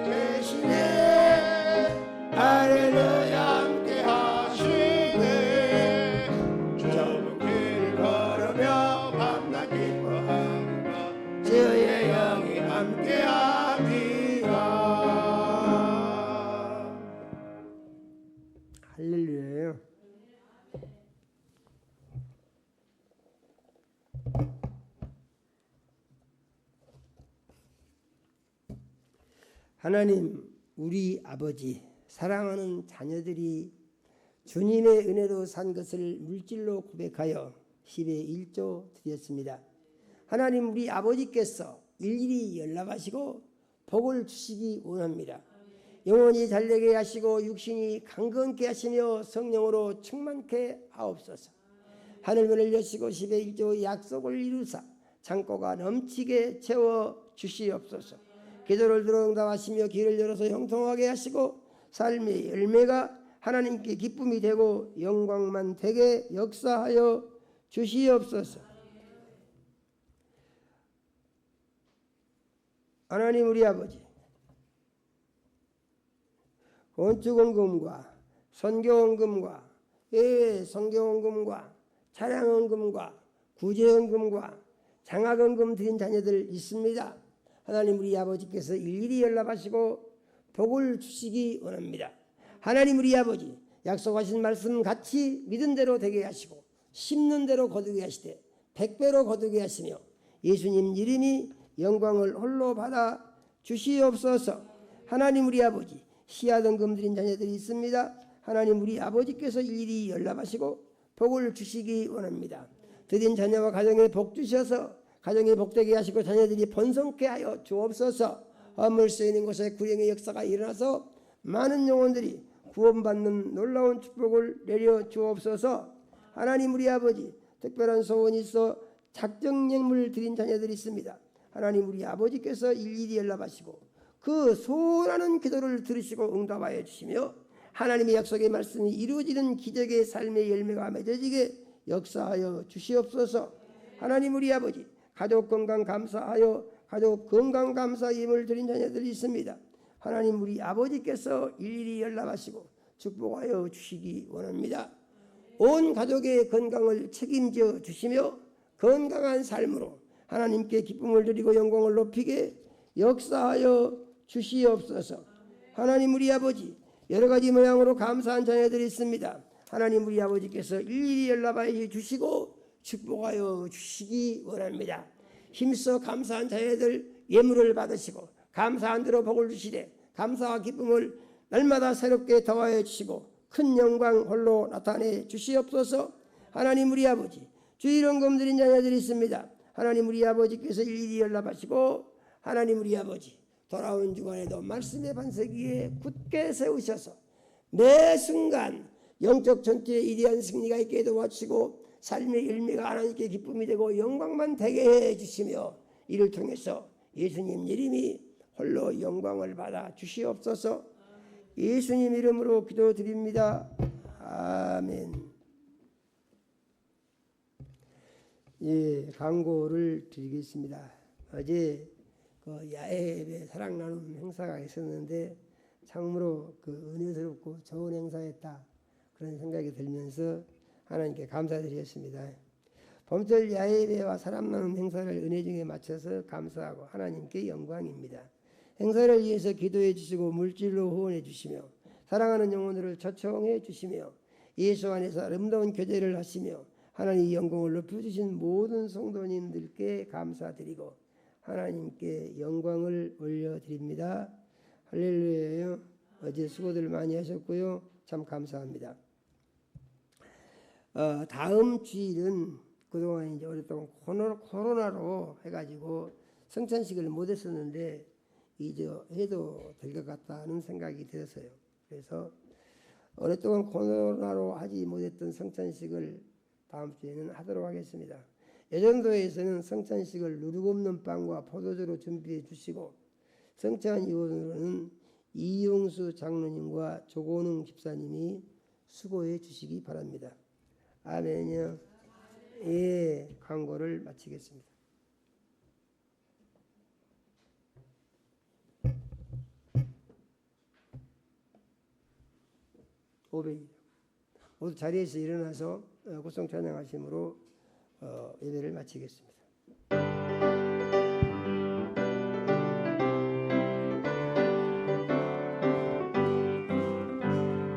계시네 할렐루야 함께하시네 좁은 길 걸으며 밤낮 기뻐하는 것 주의 영이 함께함이라 할렐루야요. 하나님 우리 아버지 사랑하는 자녀들이 주님의 은혜로 산 것을 물질로 고백하여 10의 1조 드렸습니다. 하나님 우리 아버지께서 일일이 연락하시고 복을 주시기 원합니다. 영혼이 잘되게 하시고 육신이 강건케 하시며 성령으로 충만케 하옵소서. 하늘문을 여시고 10의 1조의 약속을 이루사 창고가 넘치게 채워 주시옵소서. 기도를 들어 응답하시며 길을 열어서 형통하게 하시고 삶의 열매가 하나님께 기쁨이 되고 영광만 되게 역사하여 주시옵소서. 하나님 우리 아버지 건축원금과 선교원금과 예외 선교원금과 차량원금과 구제원금과 장학원금 드린 자녀들 있습니다. 하나님 우리 아버지께서 일일이 연락하시고 복을 주시기 원합니다. 하나님 우리 아버지 약속하신 말씀 같이 믿은 대로 되게 하시고 심는 대로 거두게 하시되 100배로 거두게 하시며 예수님 이름이 영광을 홀로 받아 주시옵소서. 하나님 우리 아버지 시아등금 드린 자녀들이 있습니다. 하나님 우리 아버지께서 일일이 연락하시고 복을 주시기 원합니다. 드린 자녀와 가정에 복 주셔서 가정이 복되게 하시고 자녀들이 번성케 하여 주옵소서. 허물 쓰이는 곳에 구령의 역사가 일어나서 많은 영혼들이 구원받는 놀라운 축복을 내려 주옵소서. 하나님 우리 아버지 특별한 소원이 있어 작정예물 드린 자녀들이 있습니다. 하나님 우리 아버지께서 일일이 연락하시고 그 소원하는 기도를 들으시고 응답하여 주시며 하나님의 약속의 말씀이 이루어지는 기적의 삶의 열매가 맺어지게 역사하여 주시옵소서. 하나님 우리 아버지 가족 건강 감사하여 가족 건강 감사 예물 드린 자녀들이 있습니다. 하나님 우리 아버지께서 일일이 연락하시고 축복하여 주시기 원합니다. 온 가족의 건강을 책임져 주시며 건강한 삶으로 하나님께 기쁨을 드리고 영광을 높이게 역사하여 주시옵소서. 하나님 우리 아버지 여러 가지 모양으로 감사한 자녀들이 있습니다. 하나님 우리 아버지께서 일일이 연락하여 주시고 축복하여 주시기 원합니다. 힘써 감사한 자녀들 예물을 받으시고 감사한 대로 복을 주시되 감사와 기쁨을 날마다 새롭게 더하여 주시고 큰 영광 홀로 나타내 주시옵소서. 하나님 우리 아버지 주일원금 드린 자녀들이 있습니다. 하나님 우리 아버지께서 일일이 연락하시고 하나님 우리 아버지 돌아오는 주간에도 말씀의 반석 위에 굳게 세우셔서 매 순간 영적 전투에 위대한 승리가 있게 도와주시고 삶의 열매가 하나님께 기쁨이 되고 영광만 되게 해주시며 이를 통해서 예수님 이름이 홀로 영광을 받아 주시옵소서. 예수님 이름으로 기도드립니다. 아멘. 예, 광고를 드리겠습니다. 어제 그 야외 사랑 나눔 행사가 있었는데 참으로 그 은혜스럽고 좋은 행사였다, 그런 생각이 들면서 하나님께 감사드리겠습니다. 봄철 야외와 사랑 나눔 행사를 은혜 중에 맞춰서 감사하고 하나님께 영광입니다. 행사를 위해서 기도해 주시고 물질로 후원해 주시며 사랑하는 영혼들을 초청해 주시며 예수 안에서 아름다운 교제를 하시며 하나님 영광을 높여주신 모든 성도님들께 감사드리고 하나님께 영광을 올려드립니다. 할렐루야요. 어제 수고들 많이 하셨고요. 참 감사합니다. 다음 주일은 그동안 이제 오랫동안 코로나로 해가지고 성찬식을 못했었는데 이제 해도 될 것 같다는 생각이 들었어요. 그래서 오랫동안 코로나로 하지 못했던 성찬식을 다음 주에는 하도록 하겠습니다. 예전도에서는 성찬식을 누룩 없는 빵과 포도주로 준비해 주시고 성찬 이후로는 이용수 장로님과 조건웅 집사님이 수고해 주시기 바랍니다. 아멘요. 예, 광고를 마치겠습니다. 500일. 모두 자리에서 일어나서 구성 찬양하심으로 예배를 마치겠습니다.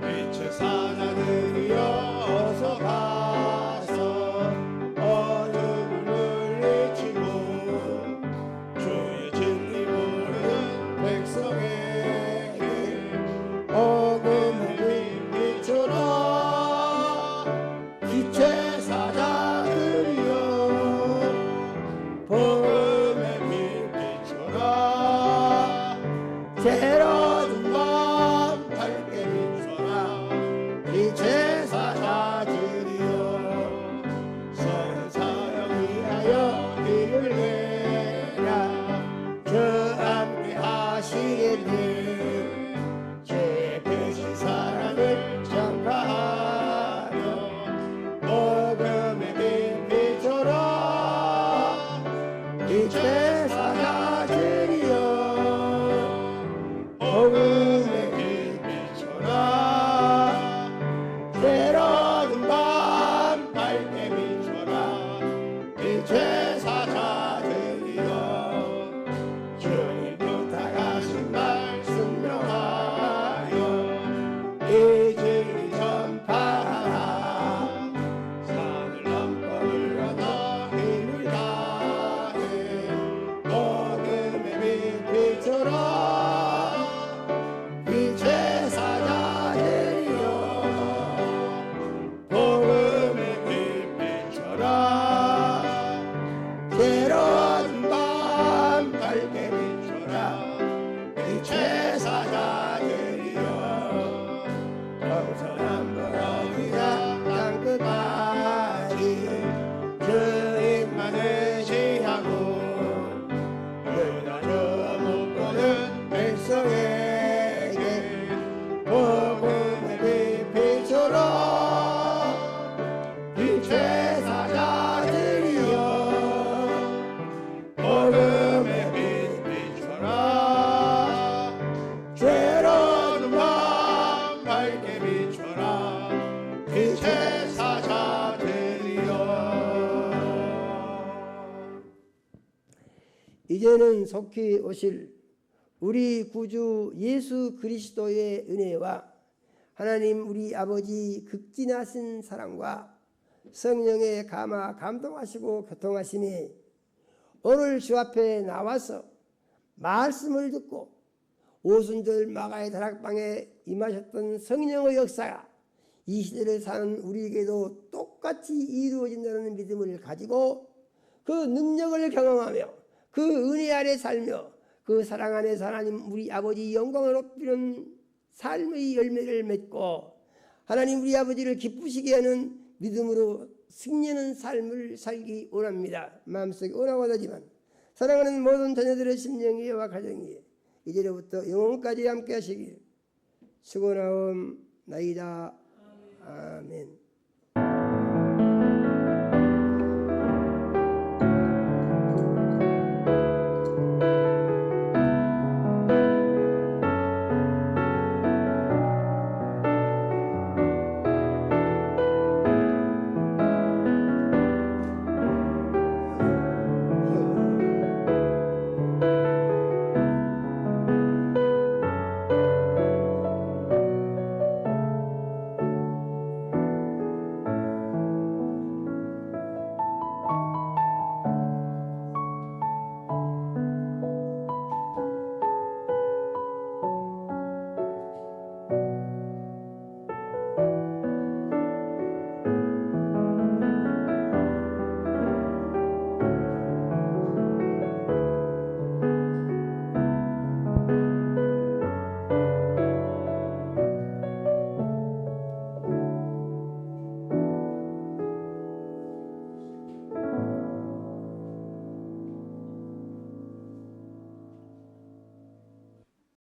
빛의 사자들이여 어서 가서 어둠을 물리치고 주의 진리 모르는 백성에게 복음을 비춰라. 빛의 사자들이여 복음의 빛 비춰라. 새로운 밤 밝게 비춰라. 빛의 사자들이여 선한 사역 위하여 힘을 내라. 저 함께 하시겠니. 죄의 크신 사랑을 전파하며 복음의 빛 비춰라. 빛의 사자들이여 복음의 빛 비춰라. 새로운 밤 밝게 비춰라. 빛의 사자들이여 주님 부탁하신 말씀 명하여 이 진리 전파하라. 산을 넘고 물러 더 힘을 다해 복음의 빛 비춰라. 빛의 사자들이여 복음의 빛 비춰라. 새로운 밤 밝게 비춰라. 빛의 사자들이여 동서남 멀어지나 땅끝까지 주님만 의지하고 그다저 못 보는 백성에게 복음의 빛 비춰라. 빛의 사자들이여 복음의 빛 비춰라. 새로운 밤 밝게 비춰라. 빛의 사자들이여. 이제는 속히 오실 우리 구주 예수 그리스도의 은혜와 하나님 우리 아버지 극진하신 사랑과 성령의 감화 감동하시고 교통하심이 오늘 주 앞에 나와서 말씀을 듣고 오순절 마가의 다락방에 임하셨던 성령의 역사가 이 시대를 사는 우리에게도 똑같이 이루어진다는 믿음을 가지고 그 능력을 경험하며 그 은혜 아래 살며 그 사랑 안에서 하나님 우리 아버지 영광을 높이는 삶의 열매를 맺고 하나님 우리 아버지를 기쁘시게 하는 믿음으로 승리하는 삶을 살기 원합니다. 마음속에 원하지만 사랑하는 모든 자녀들의 심령 위에와 가정 위에 이제로부터 영원까지 함께 하시길 수고나옵나이다. 아멘.